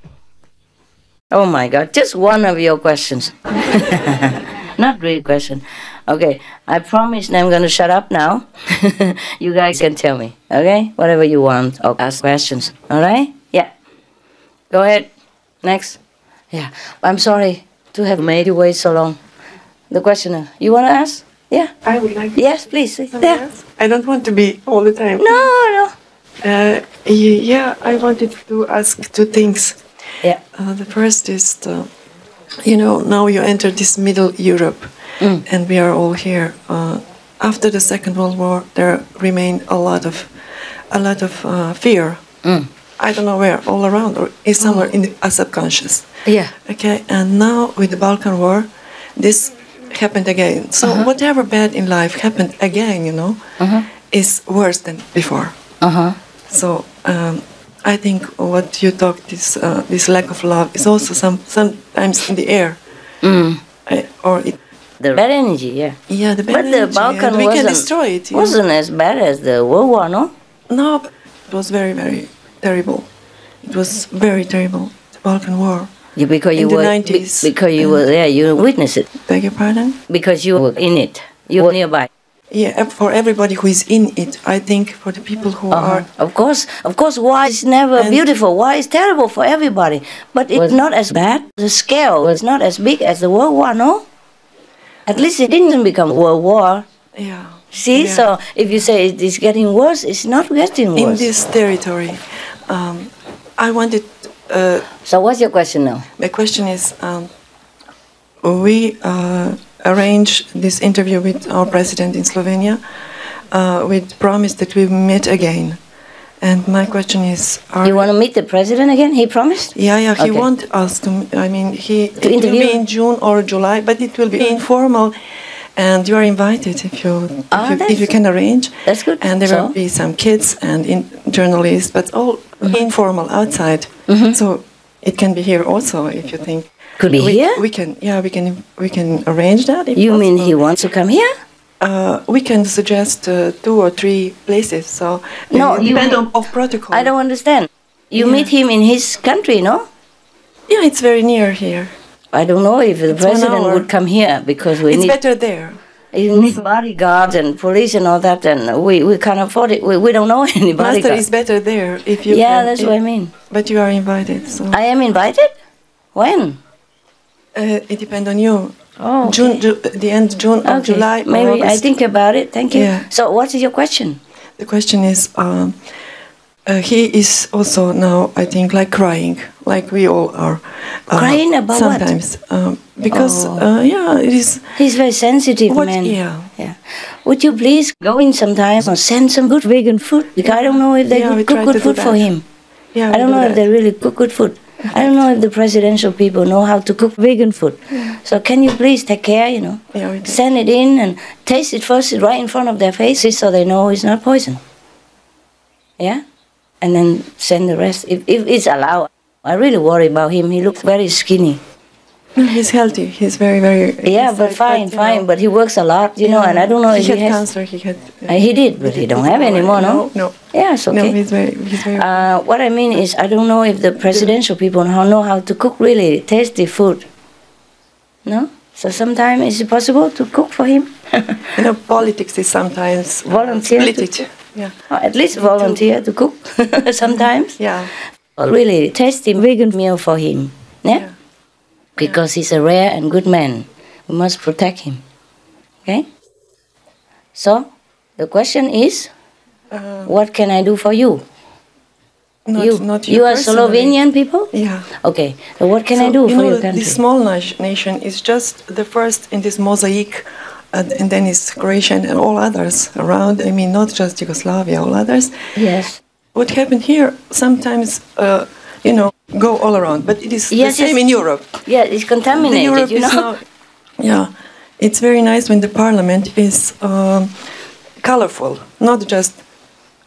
A: Oh my God, just one of your questions. Not really question. Okay, I promise I'm going to shut up now. You guys can tell me, okay? Whatever you want, or ask questions, all right? Yeah. Go ahead. Next. Yeah, I'm sorry to have made you wait so long. The questioner, you want to ask? Yeah.
D: I would like to.
A: Yes, please. Yeah.
D: I don't want to be all the time.
A: No.
D: Yeah, I wanted to ask two things.
A: Yeah.
D: The first is, you know, now you enter this Middle Europe, and we are all here. After the Second World War, there remained a lot of fear. I don't know where, all around, or is somewhere in the subconscious.
A: Yeah.
D: Okay, and now with the Balkan War, this happened again. So whatever bad in life happened again, you know, is worse than before. So I think what you talked, this lack of love, is also sometimes in the air.
A: The bad energy, yeah.
D: Yeah, the bad
A: energy. But the Balkan
D: we can destroy it.
A: Wasn't as bad as the World War, no?
D: No, it was very, very terrible. It was very terrible, the Balkan War.
A: Yeah, because you
D: in
A: were
D: the 90s.
A: Because you were there, you witnessed it.
D: Beg your pardon?
A: Because you were in it. You were nearby.
D: Yeah, for everybody who is in it, I think for the people who are...
A: Of course, war is never beautiful. War is terrible for everybody. But it was not as bad. The scale was not as big as the World War, no? At least it didn't become World War.
D: Yeah.
A: See, so if you say it's getting worse, it's not getting worse.
D: In this territory, I wanted...
A: so what's your question now?
D: My question is, we arranged this interview with our president in Slovenia with promise that we meet again. And my question is...
A: You want to meet the president again? He promised?
D: Yeah, he wants us to... I mean, it will be in June or July, but it will be informal. And you are invited if you can arrange.
A: That's good.
D: And there will be some kids and journalists, but all informal outside. So it can be here also if you think.
A: Could be here?
D: We can arrange that.
A: You mean he wants to come here?
D: we can suggest 2 or 3 places. So
A: No, you-
D: depend on of protocol.
A: I don't understand. You
D: Yeah.
A: meet him in his country, no?
D: Yeah, it's very near here.
A: I don't know if the
D: It's 1
A: president
D: hour.
A: would come here because we
D: It's
A: need
D: better there.
A: you need bodyguards and police and all that, and we can't afford it. We don't know any
D: Master
A: bodyguards.
D: is better there if you.
A: Yeah,
D: can,
A: that's what I mean.
D: But you are invited, so
A: I am invited? When?
D: it depends on you.
A: Oh,
D: June, the end June or
A: okay.
D: July. Or
A: Maybe I
D: August.
A: think about it. Thank you.
D: Yeah.
A: So what is your question?
D: The question is, he is also now, I think, like crying, like we all are.
A: Crying about what?
D: sometimes, because
A: Oh.
D: yeah, it is.
A: He's very sensitive,
D: What?
A: man.
D: Yeah.
A: Would you please go in sometime or send some good vegan food? Because I don't know if they
D: Yeah, we
A: cook
D: try
A: good
D: to do
A: food for
D: that.
A: him.
D: Yeah,
A: I don't
D: we
A: know
D: do
A: if
D: that.
A: they really cook good food. I don't know if the presidential people know how to cook vegan food. So can you please take care, you know?
D: Yeah, we do.
A: Send it in and taste it first right in front of their faces so they know it's not poison. Yeah? And then send the rest. If it's allowed. I really worry about him. He looks very skinny.
D: He's healthy. He's very, very.
A: Yeah,
D: he's
A: but
D: like
A: fine,
D: that, you
A: fine.
D: know.
A: But he works a lot, you know, and I don't know if
D: he
A: he
D: had
A: has...
D: cancer. He had.
A: He did, but he don't have anymore, no?
D: No.
A: Yeah, it's okay.
D: No, he's very.
A: What I mean is, I don't know if the presidential people know how to cook really tasty food. No? So sometimes is it possible to cook for him?
D: You know, politics is sometimes
A: Volunteer
D: split
A: to
D: it.
A: cook.
D: Yeah.
A: Or at least volunteer to cook sometimes.
D: Yeah.
A: A really tasty vegan meal for him. Yeah? Because he's a rare and good man. We must protect him. Okay? So, the question is, what can I do for you?
D: Not
A: you are
D: personally.
A: Slovenian people?
D: Yeah.
A: Okay, so what can I
D: So,
A: do
D: you
A: for
D: know,
A: your country?
D: this small nation is just the first in this mosaic, and then it's Croatia and all others around. I mean, not just Yugoslavia, all others.
A: Yes.
D: What happened here sometimes, go all around, but it is
A: Yes,
D: the same
A: yes.
D: in Europe.
A: Yeah, it's contaminated,
D: Europe
A: you
D: is
A: know?
D: now, yeah, it's very nice when the parliament is colorful, not just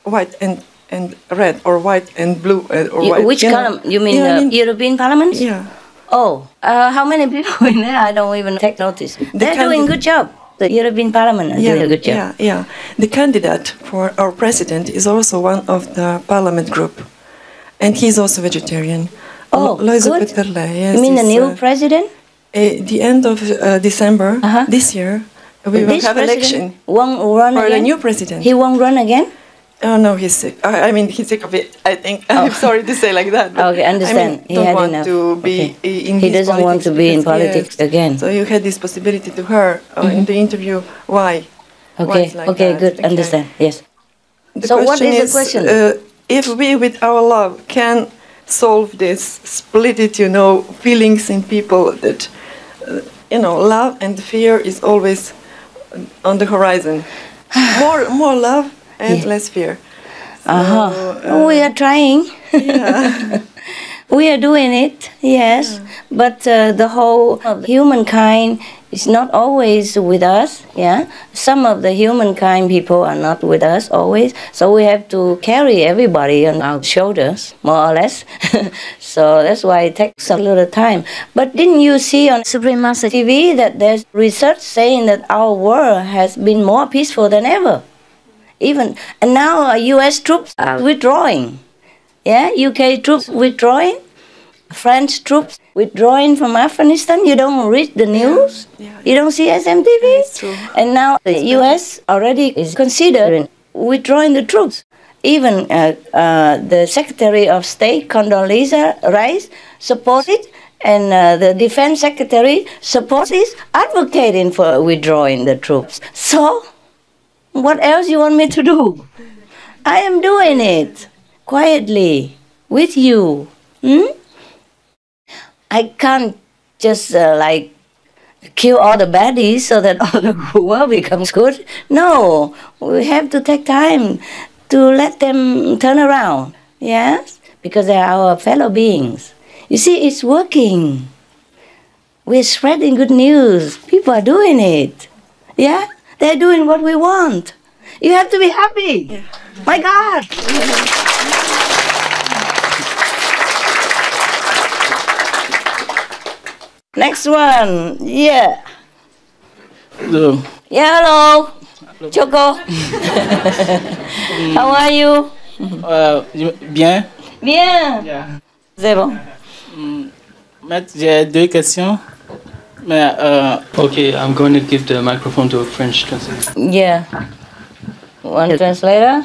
D: white and red or white and blue or white.
A: Which column? You mean European Parliament?
D: Yeah.
A: Oh, how many people in there? I don't even take notice. They're doing a good job. The European Parliament is doing a good job.
D: Yeah. The candidate for our president is also one of the parliament group, and he's also vegetarian.
A: Oh,
D: Loisa
A: good.
D: Peterle, yes,
A: You mean the
D: is,
A: new president?
D: the end of December this year, we will
A: This
D: have
A: president
D: election
A: won't run
D: for
A: again?
D: the new president.
A: He won't run again?
D: Oh no, he's sick. I mean, he's sick of it. I think. I'm sorry to say like that. But
A: Okay, understand.
D: I mean,
A: He
D: don't
A: had
D: want
A: enough.
D: to be
A: Okay.
D: in.
A: He
D: his
A: doesn't want to be in
D: because-
A: politics
D: yes.
A: again.
D: So you had this possibility to her in the interview. Why? Why
A: Okay,
D: it's like
A: okay,
D: that?
A: good,
D: Okay.
A: understand, yes.
D: The
A: So what
D: question
A: is the question?
D: If we, with our love, can solve this, split it, feelings in people that, love and fear is always on the horizon. more love and less fear. So,
A: We are trying.
D: yeah.
A: We are doing it, yes. But the whole of humankind is not always with us, yeah. Some of the humankind people are not with us always, so we have to carry everybody on our shoulders, more or less. So that's why it takes a little time. But didn't you see on Supreme Master TV that there's research saying that our world has been more peaceful than ever? And now U.S. troops are withdrawing. Yeah, UK troops withdrawing, French troops withdrawing from Afghanistan. You don't read the news.
D: Yeah.
A: You don't see SMTV.
D: It's true.
A: And now the US already is considering withdrawing the troops. Even the Secretary of State, Condoleezza Rice, supported, and the Defense Secretary supported, advocating for withdrawing the troops. So, what else you want me to do? I am doing it. Quietly, with you. I can't just kill all the baddies so that all the world becomes good. No, we have to take time to let them turn around. Yes, because they are our fellow beings. You see, it's working. We're spreading good news. People are doing it. Yeah, they're doing what we want. You have to be happy. Yeah. My God. Next one, yeah. Yeah, hello. Choco. How are you?
E: Bien.
A: Bien.
E: Yeah.
A: C'est bon.
E: Maître, j'ai deux questions. Mais,
F: Okay, I'm going to give the microphone to a French translator.
A: Yeah. One translator?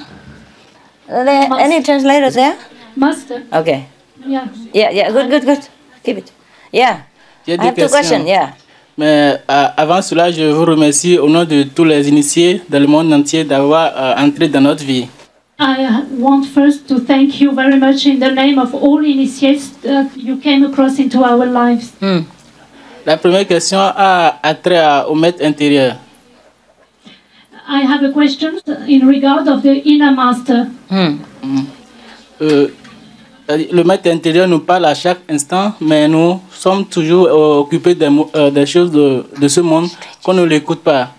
A: Are there any translators there?
G: Master.
A: Okay.
G: Yeah.
A: Yeah, good. Keep it. Yeah.
E: j'ai
A: I
E: deux
A: have two
E: questions.
A: questions, yeah.
E: Mais avant cela, je vous remercie au nom de tous les initiés dans le monde entier d'avoir entré dans notre vie.
G: I want first to thank you very much in the name of all initiates that you came across into our lives.
E: La première question a trait au maître intérieur.
G: I have a question in regard of the inner master.
E: Le maître intérieur nous parle à chaque instant, mais nous sommes toujours occupés des choses de ce monde qu'on ne l'écoute pas.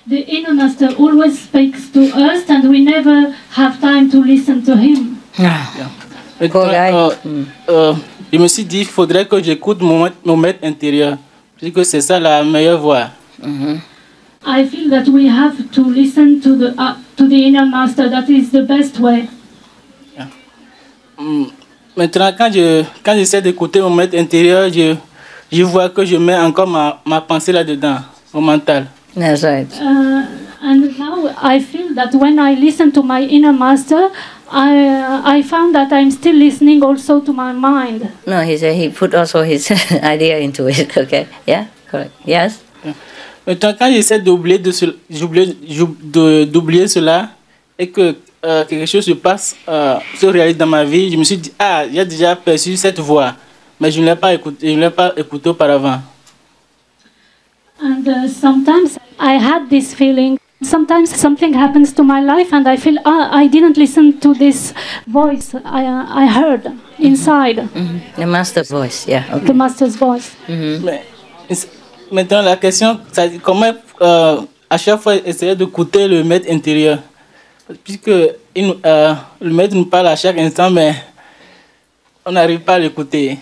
G: The inner master always speaks to us and we never have time to listen to him.
E: Je me suis dit qu'il faudrait que j'écoute mon maître intérieur. Je dis que c'est ça la meilleure voie.
G: I feel that we have to listen to the inner master. That is the best way.
E: Maintenant, quand j'essaie d'écouter mon maître intérieur, je vois que je mets encore ma pensée là-dedans, mon mental.
A: That's right.
G: And now I feel that when I listen to my inner master, I found that I'm still listening also to my mind.
A: No, he said he put also his idea into it, okay? Yeah, correct. Yes?
E: Maintenant, quand j'essaie d'oublier cela et que quelque chose se réalise dans ma vie, je me suis dit, j'ai déjà perçu cette voix, mais je ne l'ai pas écouté auparavant.
G: And sometimes I had this feeling. Sometimes something happens to my life and I feel, I didn't listen to this voice I heard inside.
A: The master's voice, yeah. Okay.
G: The master's voice.
E: Mais, maintenant, la question, c'est comment à chaque fois essayer d'écouter le maître intérieur. Puisque le maître nous parle à chaque instant, mais on n'arrive pas à l'écouter.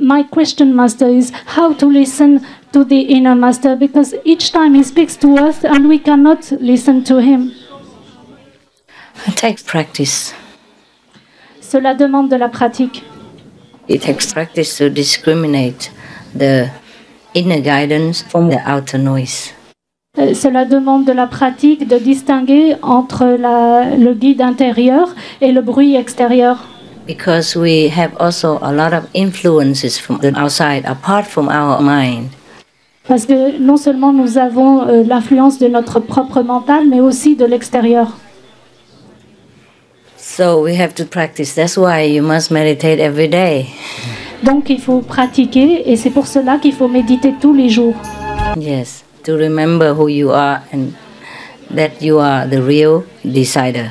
G: My question, Master, is how to listen to the inner master, because each time he speaks to us and we cannot listen to him.
A: It takes practice.
G: Cela demande de la pratique.
A: It takes practice to discriminate the inner guidance from the outer noise.
G: Cela demande de la pratique de distinguer entre le guide intérieur et le bruit extérieur.
A: Because we have also a lot of influences from the outside, apart from our mind.
G: Parce que non seulement nous avons l'influence de notre propre mental, mais aussi de l'extérieur.
A: So we have to practice. That's why you must meditate every day.
G: Donc il faut pratiquer et c'est pour cela qu'il faut méditer tous les jours.
A: Yes, to remember who you are and that you are the real decider.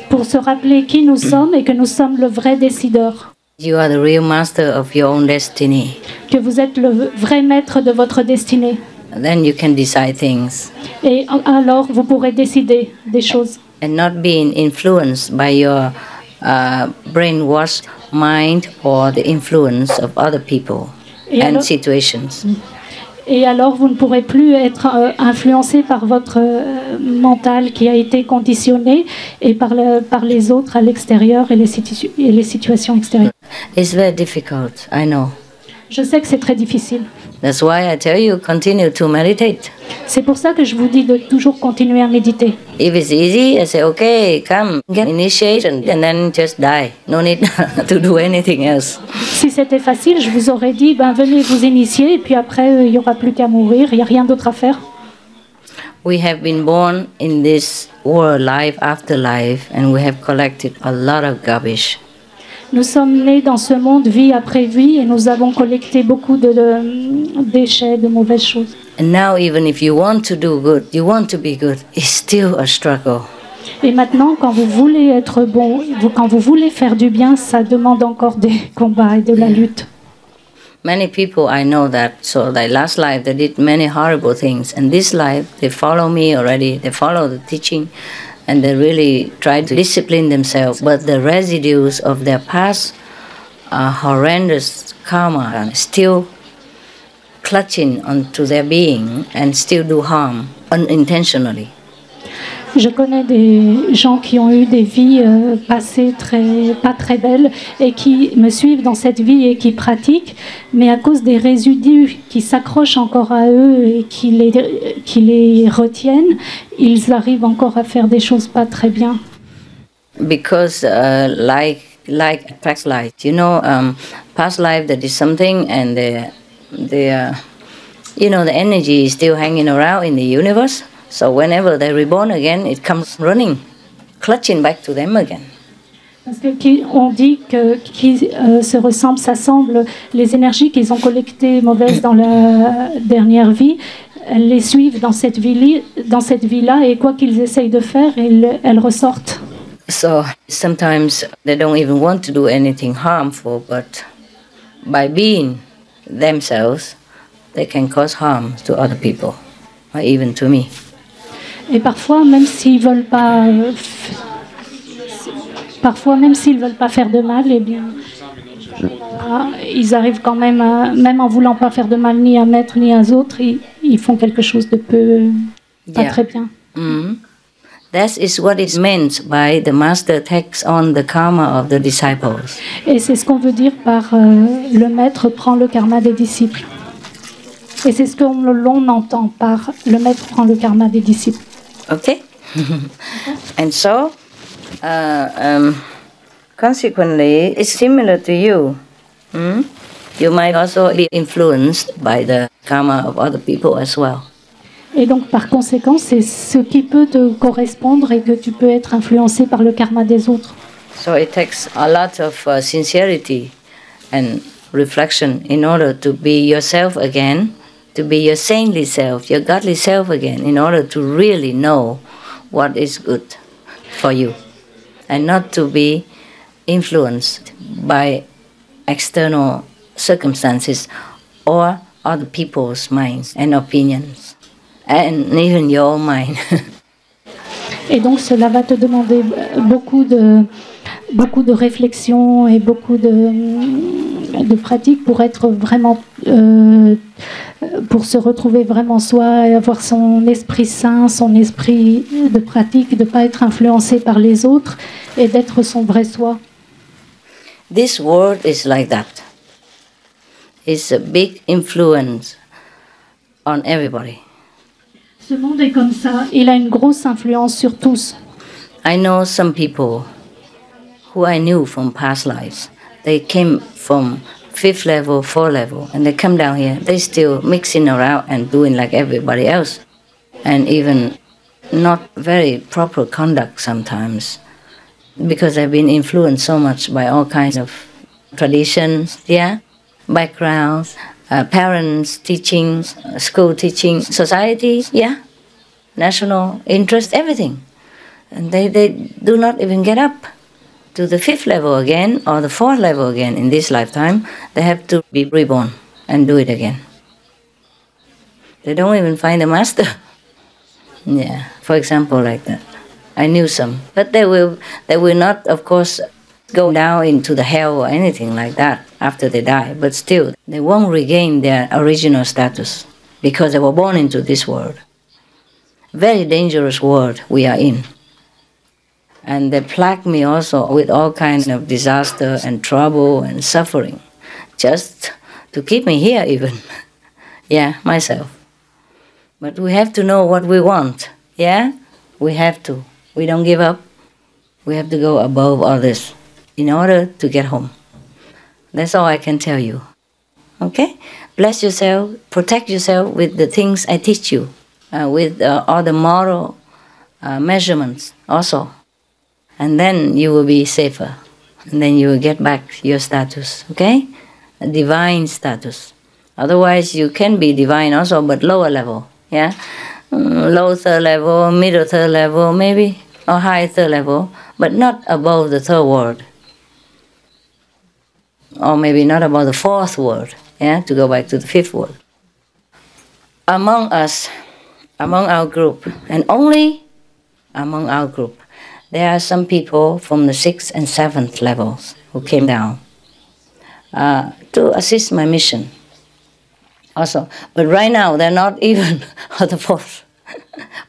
G: Pour se rappeler qui nous sommes et que nous sommes le vrai décideur.
A: You are the real master of your own destiny.
G: Que vous êtes le vrai maître de votre destinée.
A: Then you can decide things.
G: Et alors vous pourrez décider des choses.
A: And not being influenced by your brainwashed mind or the influence of other people and situations.
G: Et alors vous ne pourrez plus être influencé par votre mental qui a été conditionné et par les autres à l'extérieur et les situations extérieures.
A: It's very difficult, I know.
G: Je sais que c'est très difficile.
A: That's why I tell you, continue to meditate.
G: C'est pour ça que je vous dis de toujours continuer à méditer.
A: If it's easy, I say, okay, come, get initiation, and then just die. No need to do anything else.
G: Si c'était facile, je vous aurais dit, venez vous initier, et puis après, il n'y aura plus qu'à mourir, il n'y a rien d'autre à faire.
A: We have been born in this world, life after life, and we have collected a lot of garbage.
G: Nous sommes nés dans ce monde vie après vie et nous avons collecté beaucoup de déchets, de mauvaises choses.
A: And now even if you want to do good, you want to be good, it's still a struggle.
G: Et maintenant, quand vous voulez être bon, quand vous voulez faire du bien, ça demande encore des combats et de la lutte.
A: Many people I know that, so their last life they did many horrible things, and this life they follow me already, they follow the teaching, and they really try to discipline themselves. But the residues of their past horrendous karma are still clutching onto their being and still do harm unintentionally.
G: Je connais des gens qui ont eu des vies passées pas très belles et qui me suivent dans cette vie et qui pratiquent, mais à cause des résidus qui s'accrochent encore à eux et qui les retiennent, ils arrivent encore à faire des choses pas très bien.
A: Because like past life, past life that is something, and the energy is still hanging around in the universe. So whenever they're reborn again, it comes running, clutching back to them again.
G: Parce qu'on dit que qui se ressemblent, ça semble, les énergies qu'ils ont collectées mauvaises dans la dernière vie, elles les suivent dans cette vie-là, et quoi qu'ils essayent de faire, elles ressortent.
A: So sometimes they don't even want to do anything harmful, but by being themselves, they can cause harm to other people, or even to me.
G: Et parfois, même s'ils veulent pas faire de mal, eh bien, ils arrivent quand même, même en voulant pas faire de mal ni à maître ni aux autres, ils font quelque chose de pas très bien.
A: Mm-hmm. That is what is meant by the master takes on the karma of the disciples.
G: Et c'est ce qu'on veut dire par le maître prend le karma des disciples. Et c'est ce que l'on entend par le maître prend le karma des disciples.
A: Okay. And so, consequently, it's similar to you. You might also be influenced by the karma of other people as well.
G: Et donc, par conséquent, c'est ce qui peut te correspondre et que tu peux être influencé par le karma des autres.
A: So it takes a lot of sincerity and reflection in order to be yourself again, to be your saintly self, your godly self again, in order to really know what is good for you, and not to be influenced by external circumstances or other people's minds and opinions, and even your own mind.
G: Et donc cela va te demander beaucoup de réflexion et beaucoup de pratique pour être vraiment, pour se retrouver vraiment soi et avoir son esprit sain, son esprit de pratique, de ne pas être influencé par les autres et d'être son vrai soi.
A: This world is like that. It's a big influence on everybody.
G: Ce monde est comme ça. Il a une grosse influence sur tous.
A: I know some people who I knew from past lives. They came from 5th level, 4th level, and they come down here. They still mixing around and doing like everybody else, and even not very proper conduct sometimes, because they've been influenced so much by all kinds of traditions, backgrounds, parents' teachings, school teaching, society, national interest, everything. And they do not even get up to the 5th level again or the 4th level again in this lifetime. They have to be reborn and do it again. They don't even find a master. For example, like that. I knew some, but they will not, of course, go down into the hell or anything like that after they die, but still, they won't regain their original status because they were born into this world. Very dangerous world we are in. And they plague me also with all kinds of disaster and trouble and suffering, just to keep me here even. Myself. But we have to know what we want, We have to. We don't give up. We have to go above all this in order to get home. That's all I can tell you. Okay? Bless yourself, protect yourself with the things I teach you, with all the moral measurements also. And then you will be safer. And then you will get back your status, okay? A divine status. Otherwise, you can be divine also, but lower level, low 3rd level, middle 3rd level, maybe, or high 3rd level, but not above the 3rd world. Or maybe not above the 4th world, to go back to the 5th world. Among us, among our group, and only among our group, there are some people from the 6th and 7th levels who came down to assist my mission also. But right now, they're not even on the 4th.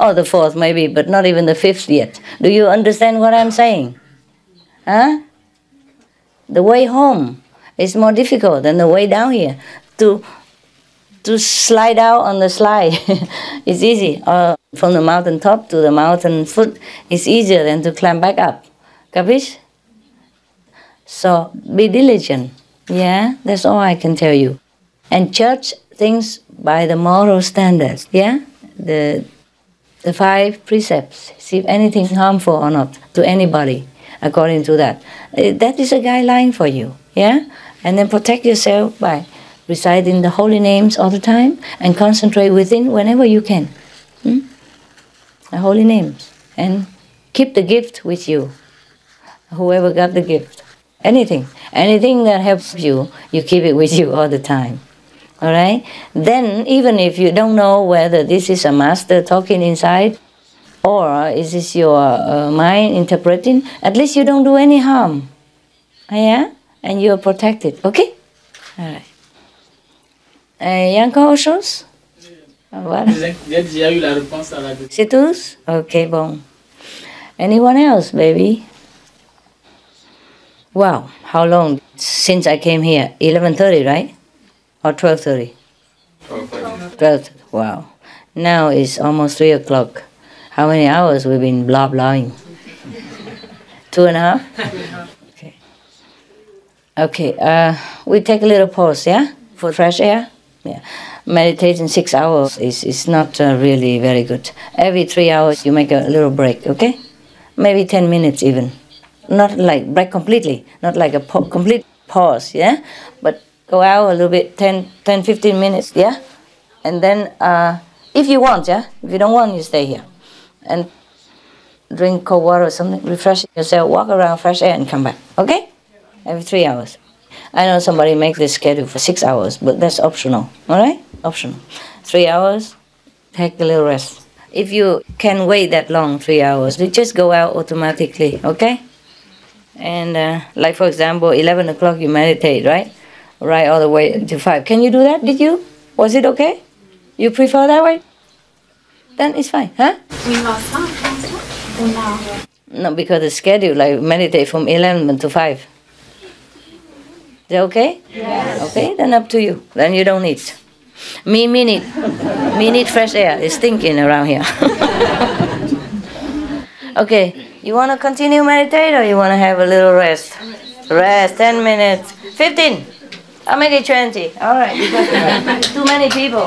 A: Or the fourth maybe, but not even the fifth yet. Do you understand what I'm saying? Huh? The way home is more difficult than the way down here. To slide out on the slide is easy. Or from the mountain top to the mountain foot is easier than to climb back up. Capish? So be diligent. Yeah, that's all I can tell you. And judge things by the moral standards. Yeah, the 5 precepts. See if anything harmful or not to anybody. According to that, that is a guideline for you. Yeah, and then protect yourself by reciting the holy names all the time and concentrate within whenever you can. The holy names, and keep the gift with you. Whoever got the gift, anything that helps you, you keep it with you all the time. All right? Then even if you don't know whether this is a master talking inside or is this your mind interpreting, at least you don't do any harm. Yeah? And you are protected. Okay? All right. Il y a encore autre chose? Voilà.
E: J'ai déjà eu la réponse à la question.
A: C'est tous? Okay, bon. Anyone else, baby? Wow, how long since I came here? 11:30, right? Or 12:30? 12:30. Wow. Now it's almost 3 o'clock. How many hours we've been blah-blahing? 2.5? Okay. Okay, we take a little pause, yeah? For fresh air? Yeah. Meditating 6 hours is not really very good. Every 3 hours you make a little break, okay? Maybe 10 minutes even. Not like break completely, not like a complete pause, yeah? But go out a little bit, 10-15 minutes, yeah? And then if you want, yeah? If you don't want, you stay here. And drink cold water or something, refresh yourself, walk around, fresh air, and come back, okay? Every 3 hours. I know somebody makes this schedule for 6 hours, but that's optional, all right? Optional. 3 hours, take a little rest. If you can wait that long, 3 hours, you just go out automatically, okay? And like for example, 11 o'clock you meditate, right? Right all the way to 5. Can you do that? Did you? Was it okay? You prefer that way? Then it's fine, huh? No, because the schedule, like meditate from 11 to 5. Is that okay? Yes. Okay, then up to you. Then you don't need. Me need fresh air. It's stinking around here. Okay, you want to continue meditate or you want to have a little rest? Rest, 10 minutes. 15. I'll make it 20. All right, because too many people.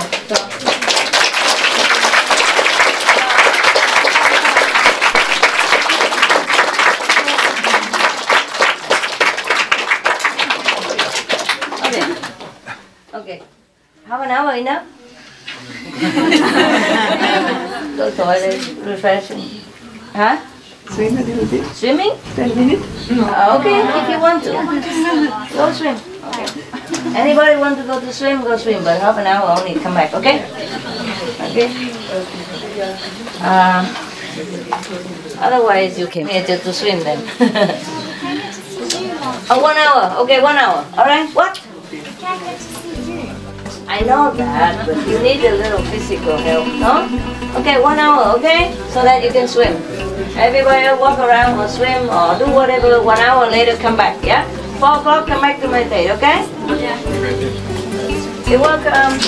A: Okay. Half an hour enough? Go toilet, refreshing. Huh?
D: Swim a little bit.
A: Swimming?
D: 10 minutes?
A: Okay, if you want to. Go swim. Okay. Anybody want to go to swim, go swim, but half an hour only, come back, okay? Okay? Otherwise you came here just to swim then. Oh, 1 hour. Okay, 1 hour. Alright, what? I know that, but you need a little physical help, no? Okay, 1 hour, okay? So that you can swim. Everywhere, walk around or swim or do whatever, 1 hour later come back, yeah? 4 o'clock, come back to meditate, okay? Yeah. You're welcome.